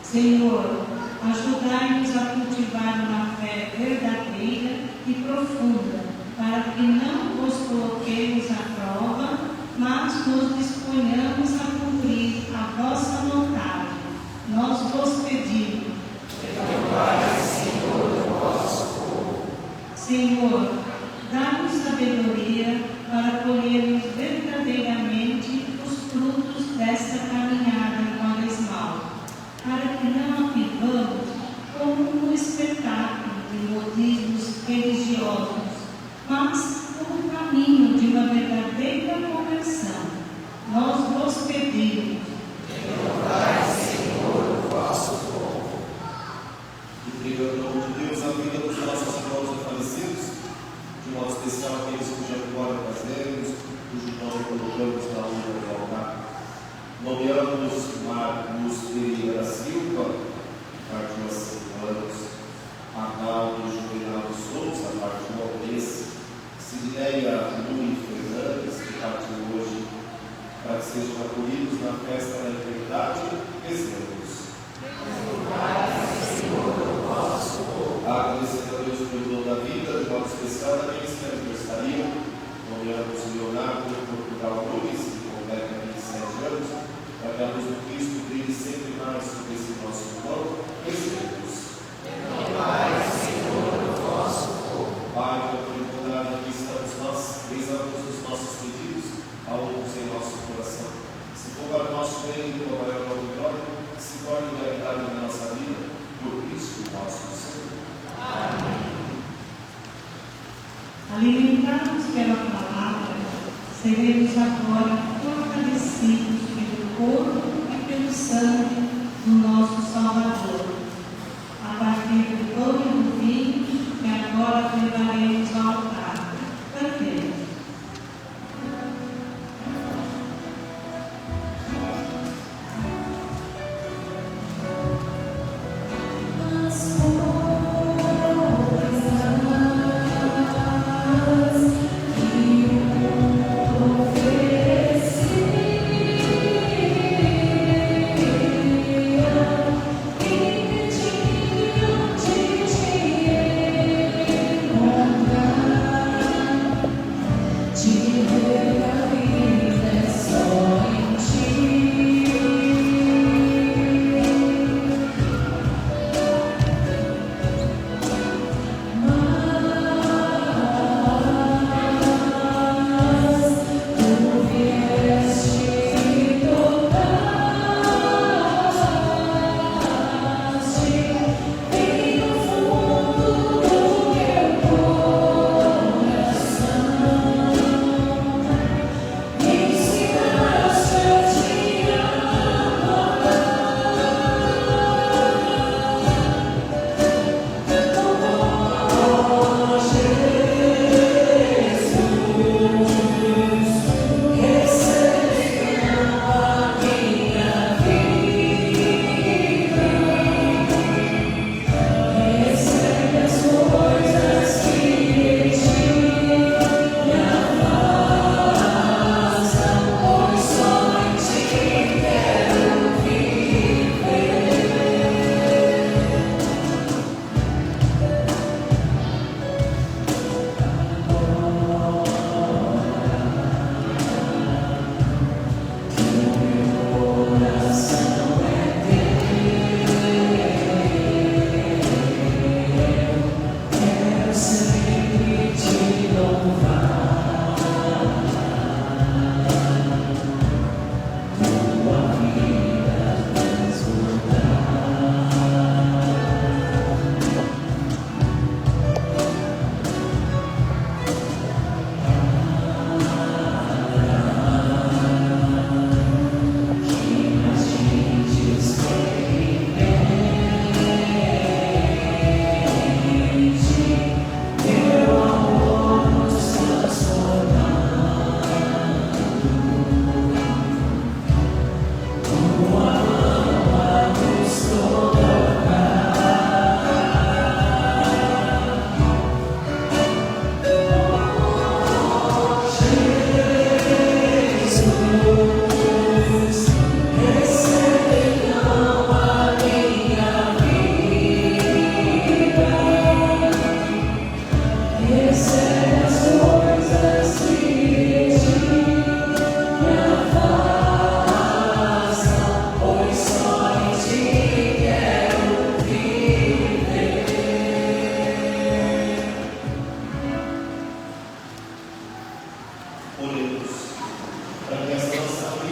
Senhor, ajudai-nos a cultivar uma fé verdadeira e profunda, para que não vos coloquemos à prova, mas nos disponhamos a cumprir a vossa vontade. Nós vos pedimos. Senhor, dá-nos sabedoria para colhermos verdadeiramente os frutos desta caminhada quaresmal, para que não a vivamos como um espetáculo de modismos religiosos, mas como um caminho de uma verdadeira conversão. Nós vos pedimos. Entrega ao nome de Deus a vida dos nossos irmãos falecidos, de modo especial aqueles cuja glória fazemos, cujo nome colocamos na urna do altar. Nomeamos Marcos Pereira Silva, partiu há 5 anos, Arnaldo Juvenal Souza, partiu há 1 mês, Sidneia Luiz Fernandes, que partiu hoje, para que sejam acolhidos na festa da eternidade, rezemos. Agradecendo a Deus pelo dom da vida, de modo especial daqueles que aniversariam, nomeamos Leonardo Portugal Nunes, que completa 27 anos, para que a luz do Cristo brilhe sempre mais sobre esse nosso irmão. Rezemos. Pai, pela tua bondade, aqui estamos nós, exalamos os nossos pedidos, aos em nosso coração. Se for para o nosso bem e tua maior glória, que se torne realidade na nossa vida, por Cristo nosso Senhor. Alimentados pela palavra, seremos agora fortalecidos pelo corpo e pelo sangue do nosso Salvador. A partir do pão e do vinho, que agora levaremos ao altar. Cantemos. Oferecer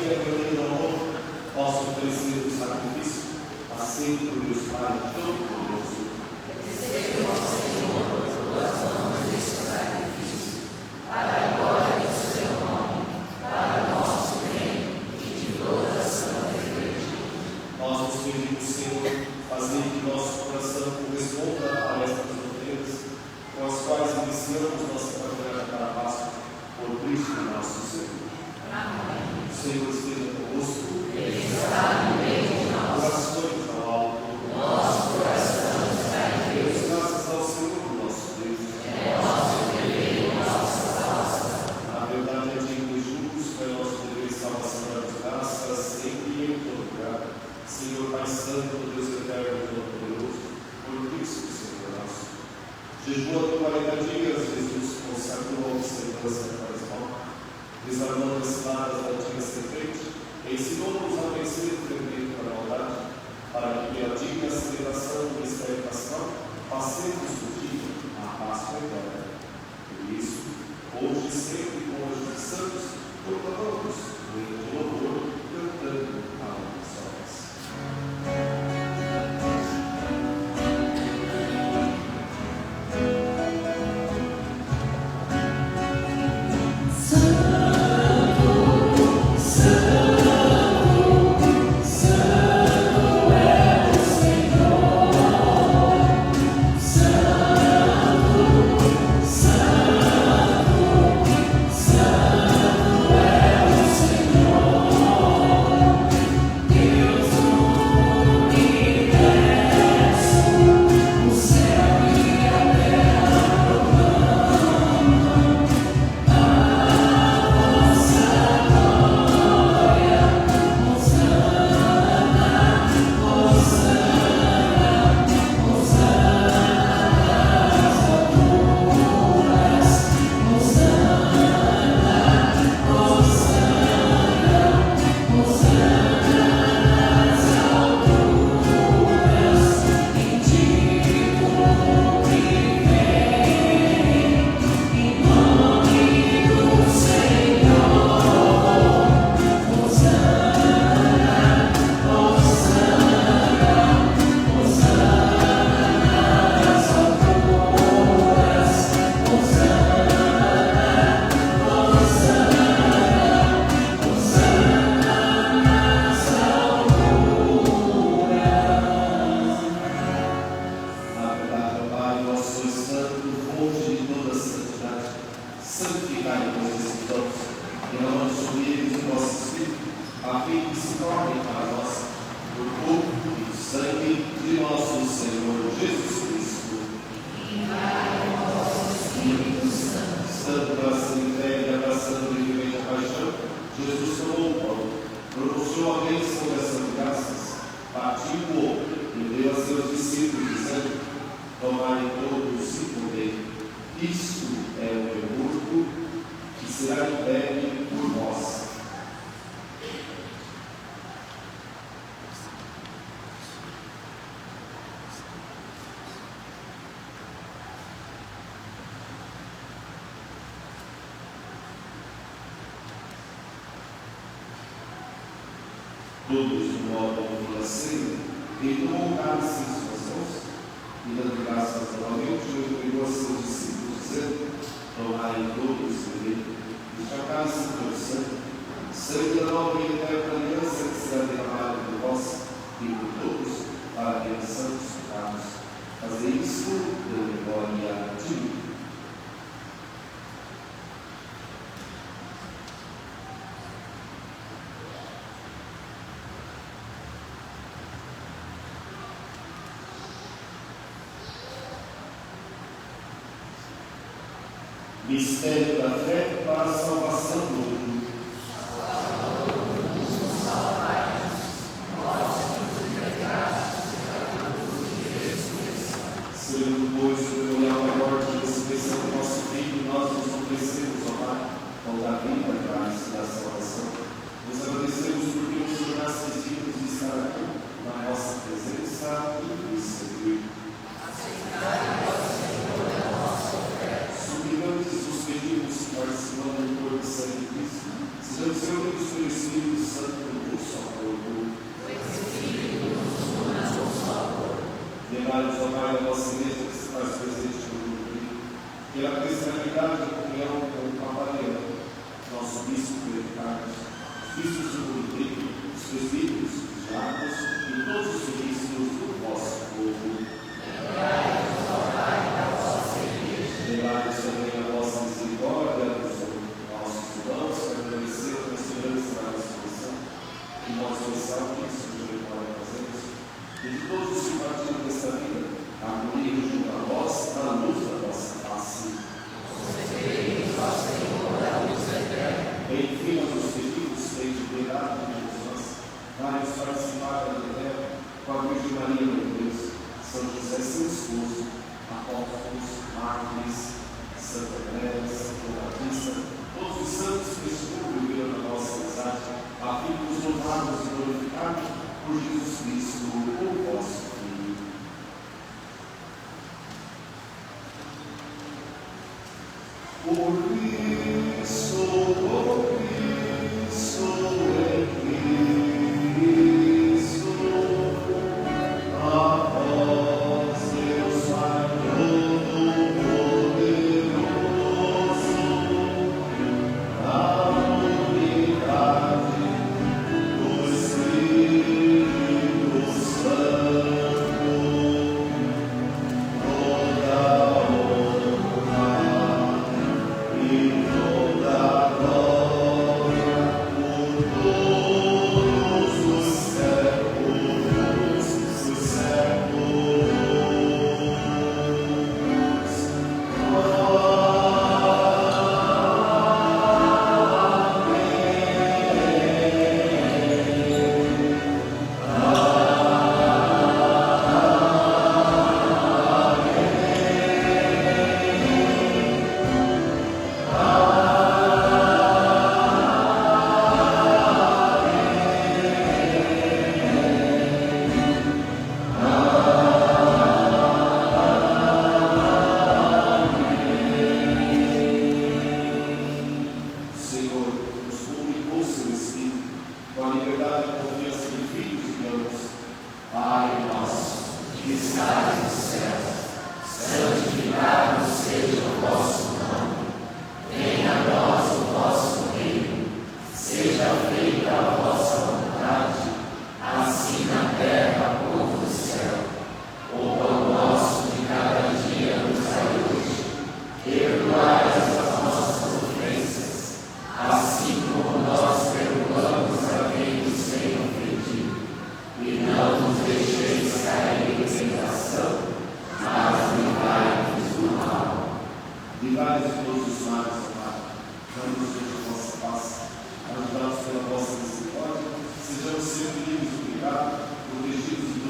fé, pela vida ao amor, posso oferecer o sacrifício aceito por Deus Pai Todo-Poderoso. Nós nos pedimos, Senhor, fazer que nosso coração corresponda a estas doutrinas com as quais iniciamos nossa caminhada para a Páscoa, por Cristo nosso Senhor. Amém. O Senhor esteja conosco. Ele está no meio de nós. Corações ao alto. Nosso coração está em Deus. Graças ao Senhor nosso Deus. É nosso dever e nossa salvação. A verdade é digno e justo, é nosso dever e salvação das graças, sempre e em todo lugar. Senhor Pai Santo, Deus eterno e todo-poderoso, por Cristo, Senhor nosso. Jejuando 40 dias, Jesus consagrou a observância quaresmal, desarmando as espadas da antiga serpente, ensinou-nos a vencer o fermento da maldade, para que, pela digna celebração do mistério pascal, passemos o dia à Páscoa eterna. Por isso, hoje e sempre, com os anjos santos, proclamamos o hino de louvor, cantando a uma só voz. Todos, de modo a ceia, ele tomou o cálice em suas mãos e, dando graças novamente, o entregou a seus discípulos, dizendo: tomai todos dele, este é o cálice do meu sangue da nova e eterna aliança que será derramado por vós e por todos para a remissão dos pecados. Fazei isso em memória de mim. Mistério da fé para a salvação do mundo. Sendo, pois, o memorial da morte e ressurreição do nosso Filho, nós nos oferecemos, ó Pai, com a vida, a graça e a salvação. Nos agradecemos porque nos tornastes dignos de estar aqui, na nossa presença e nos servir. Suplicantes os pedimos, participando do corpo e sangue de Cristo, Obrigado, ó Pai, da nossa igreja que se faz presente no mundo, pela cristandade e comunhão com o Papa Leão, nosso bispo Ricardo, os bispos do mundo, os presbíteros, os diáconos e todos os ministros do vosso povo. Levai também a vossa misericórdia dos nossos irmãos, permanecer com esperança na ressurreição, e nós pensamos que isso de memória fazemos, e de todos os que partiram desta vida, harmonia junto a nós, na luz da vossa face. Enfim, aos os pedidos, tende piedade de Jesus, vai-nos participar da terra com a Virgem Maria, meu Deus, São José, seu esposo, apóstolos, mártires, Santa Teresa, Santa Batista, todos os santos que descobriram na nossa amizade, a fim de nos louvarmos e glorificarmos por Jesus Cristo, o vosso Filho. Por Cristo, em Cristo, a vós, Deus Pai Todo-Poderoso, a unidade do Espírito Santo, toda honra e toda glória por todos os séculos dos séculos. Senhor, nos comunicou seu Espírito com a liberdade e confiança de filhos e irmãos. Pai nosso, que estás nos céus, santificado seja o vosso nome. Venha a nós o vosso reino. Seja feita a vossa vontade, assim na terra como no céu. O pão nosso de cada dia nos dai hoje. Perdoai as nossas ofensas, assim como nós perdoamos a quem nos tem ofendido. E não nos deixeis cair em tentação, mas livrai-nos do mal. Livrai-nos de todos os males, Pai. Dá-nos hoje a vossa paz. Ajudados pela vossa misericórdia, sejamos sempre livres do pecado, protegidos do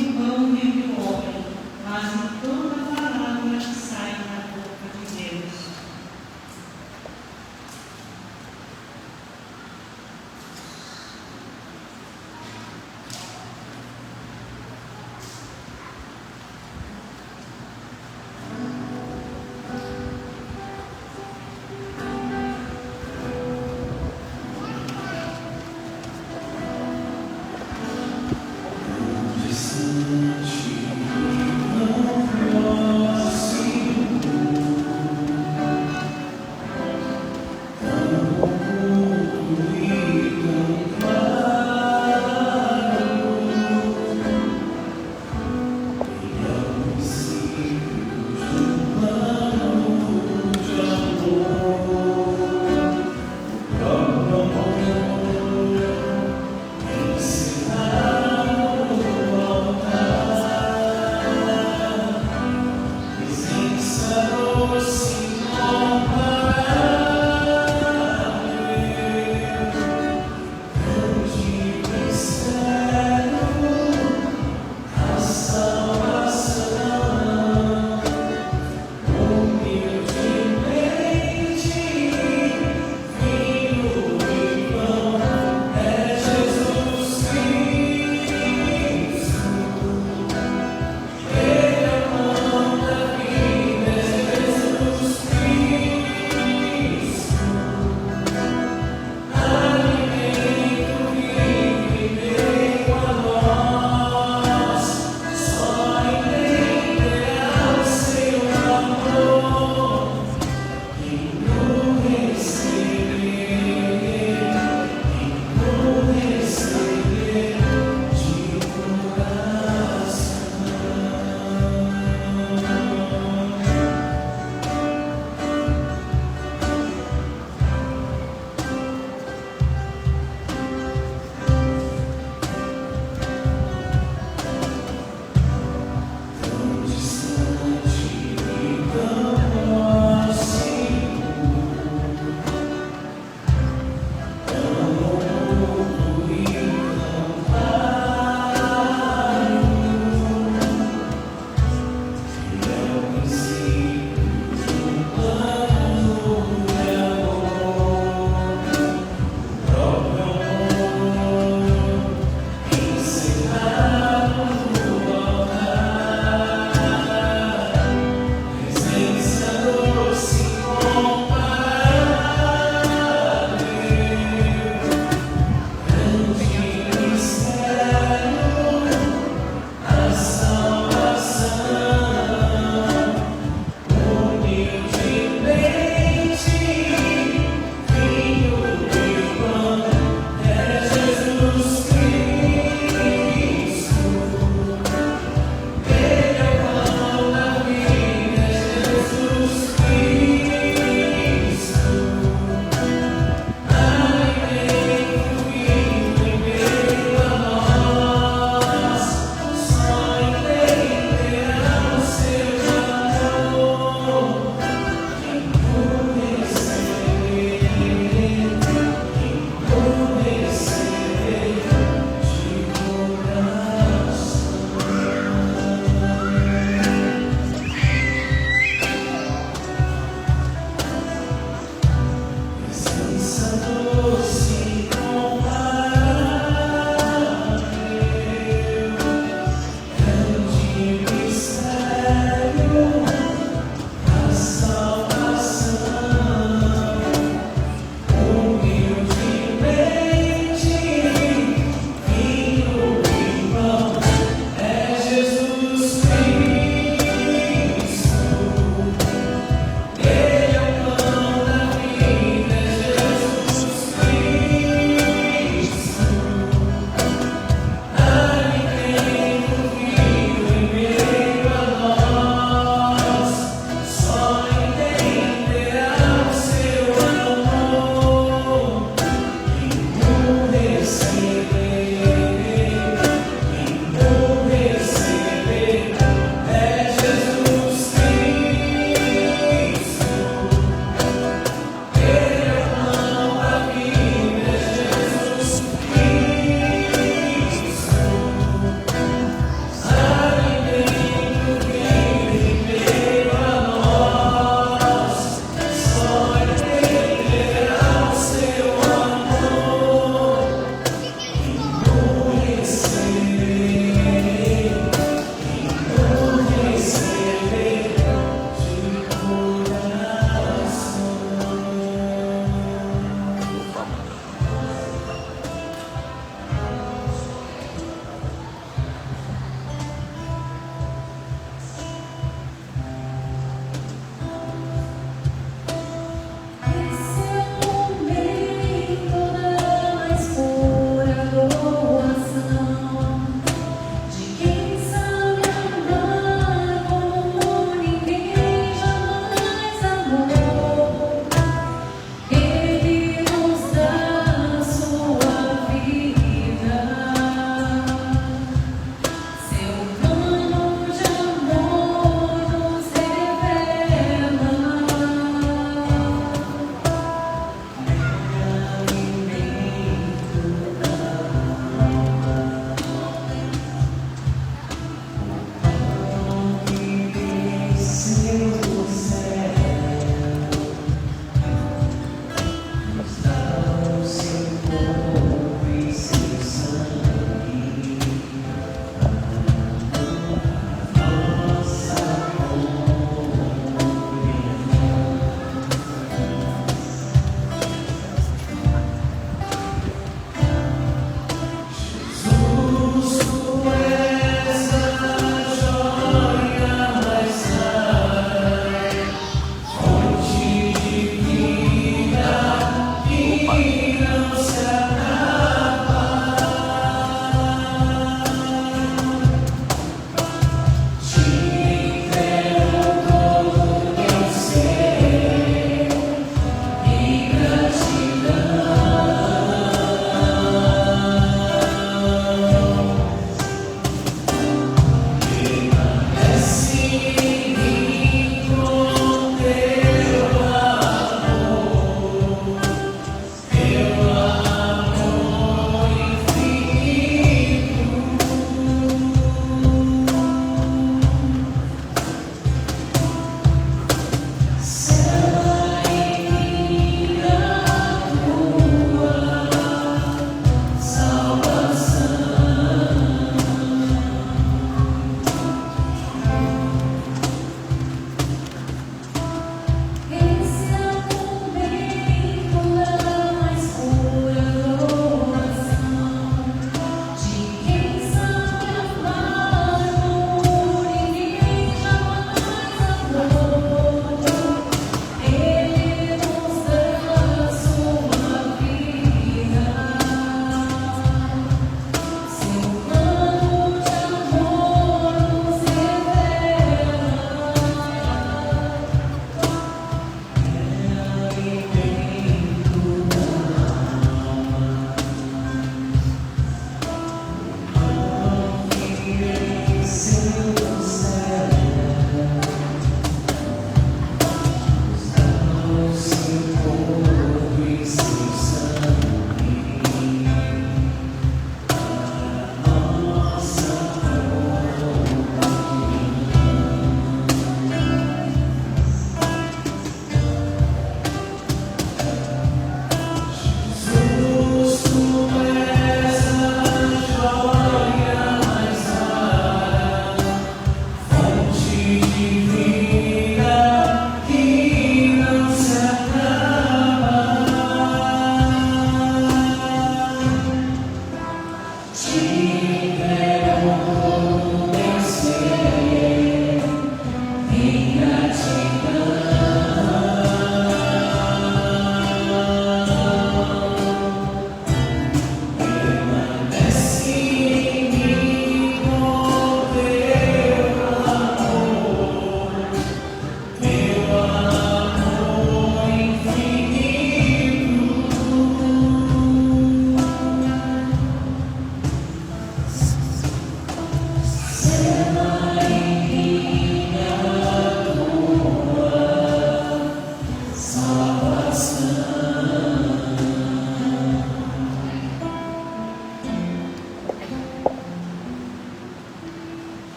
de pão vive o homem, mas em toda palavra que sai da boca de Deus. Distante, não próximo,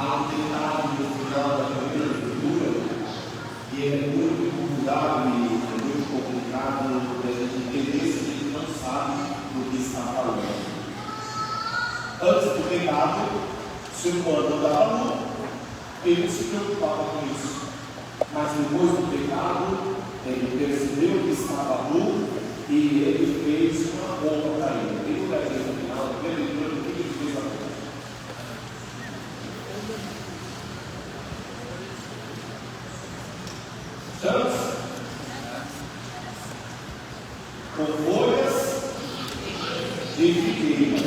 Há um detalhe no final da primeira leitura, e ele é muito divulgado e é muito complicado da gente entender se a gente não sabe do que está falando. Antes do pecado, o ser humano andava nu, ele não se preocupava com isso. Mas depois do pecado, ele percebeu que estava nu e ele fez uma roupa para ele. Ele vai dizer no final, da primeira leitura, o que ele fez a roupa. Estamos? Com folhas de figueira.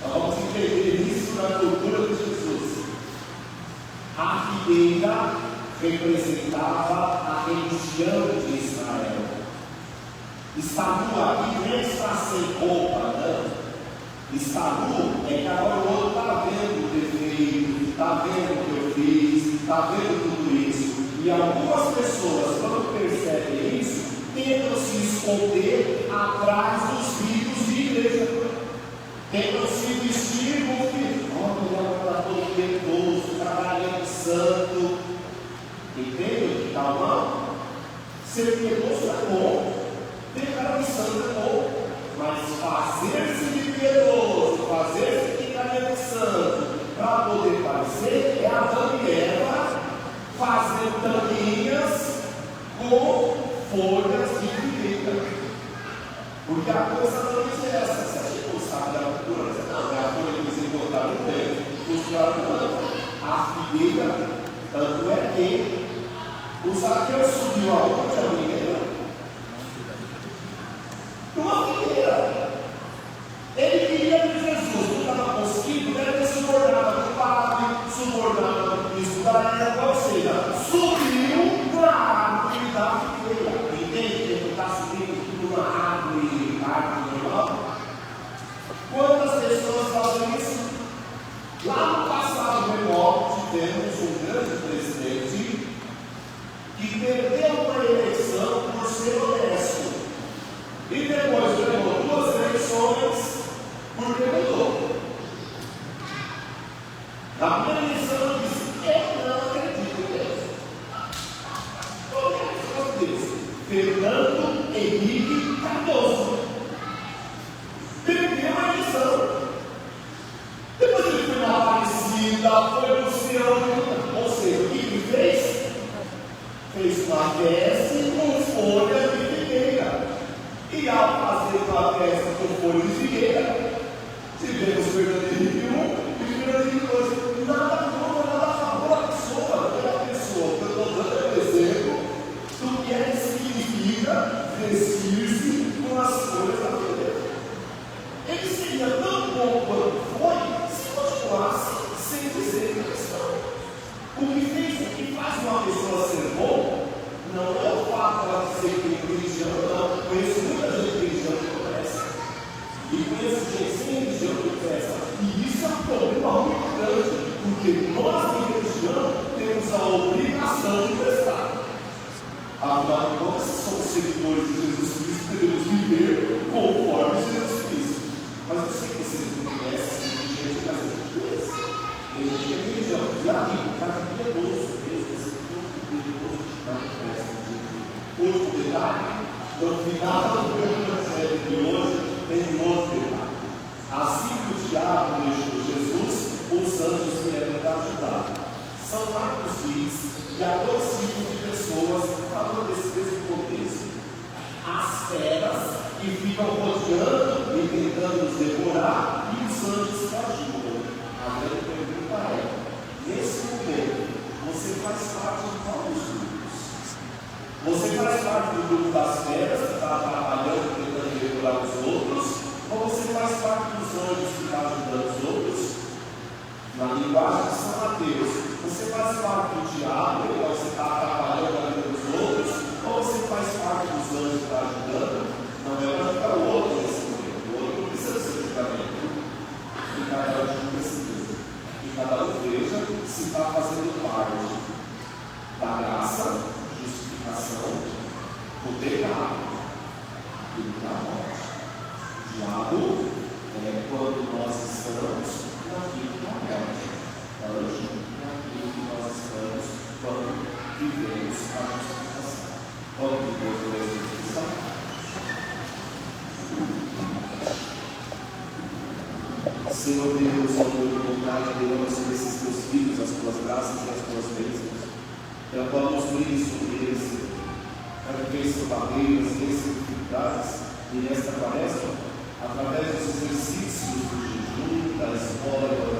Nós vamos entender isso na cultura de Jesus. A figueira representava a religião de Israel. Estar nu aqui não é estar sem roupa, não. Estar nu é que agora o outro está vendo o defeito, está vendo o que eu fiz, está vendo tudo isso. E algumas pessoas, quando percebem isso, tentam se esconder atrás dos ritos de igreja. Tentam se vestir como que, olha, está todo piedoso, trabalhando santo. Entende o que está mal? Ser piedoso é bom, ter cara de santo é bom, mas fazer-se de piedoso, fazer-se de cara de santo, para poder parecer, é Adão e Eva fazendo tampinhas com folhas de figueira. Porque a coisa não é essa. Se a gente não sabe da cultura, não é a folha que eles encontraram no tempo, costuraram não. A figueira, tanto é que o Zaqueu subiu aonde a figueira? Numa figueira. Ele queria que Jesus, não estava conseguindo, deve ter subornado com o padre, subornado com o bispo da época, ou seja, subiu para a árvore da figueira. Entende? Ele está subindo tudo na árvore normal. Quantas pessoas fazem isso? Lá no passado remoto, tivemos um grande presidente que perdeu uma eleição por ser honesto. E depois ganhou 2 eleições porque mudou. Na primeira eleição eu disse, eu não acredito em Deus. Qual é a resposta desse? Fernando Henrique Cardoso. Perdeu a eleição. Depois ele foi na Aparecida, foi no céu. Ou seja, o que ele fez? Fez uma festa com folhas de figueira. E ao fazer uma festa com folhas de figueira, tivemos Fernando Henrique I e Fernando Henrique II. Nada contra, nada a favor da pessoa. Aquela pessoa que eu estou dando é o exemplo do que é que significa vestir-se com as folhas da figueira. Ele seria tão bom quanto foi se continuasse sem dizer cristão. O que faz uma pessoa ser bom não é o fato dela dizer que tem religião, não. Conheço muita gente de religião que não presta. E conheço gente sem religião que presta. E isso é um problema muito grande, porque nós em religião temos a obrigação de prestar. Afinal de contas, somos seguidores de Jesus Cristo, devemos viver conforme Jesus Cristo. Mas eu sei que vocês não conhecem gente que às vezes tem gente que é religião, já rico, o cara é piedoso, mesmo esse piedoso que não presta. Outro detalhe, no final do evangelho de hoje, tem outro detalhe. Assim que o diabo deixou Jesus, os anjos vieram para ajudar. São Marcos diz que há 2 tipos de pessoas falando desse mesmo contexto. As feras que ficam rodeando e tentando nos devorar, e os anjos que ajudam. A grande pergunta é: nesse momento, você faz parte de qual dos grupos? Você faz parte do grupo das feras, que está trabalhando, tentando devorar os outros? Ou você faz parte dos anjos que estão ajudando os outros? Na linguagem de São Mateus, você faz parte do diabo, então você está trabalhando a vida dos outros? Ou você faz parte dos anjos que está ajudando? Não é para ficar o outro nesse momento. O outro não precisa ser julgamento. E cada um precisa. E cada um veja se está fazendo parte da graça, justificação, do pecado e da morte. O diabo é quando nós estamos na vida da morte. seu amor e vontade, derrama sobre esses teus filhos as tuas graças e as tuas bênçãos. Que a tua mão brilhe sobre eles, para que vençam barreiras, vençam dificuldades, e nesta palestra, através dos exercícios do jejum, da esmola e da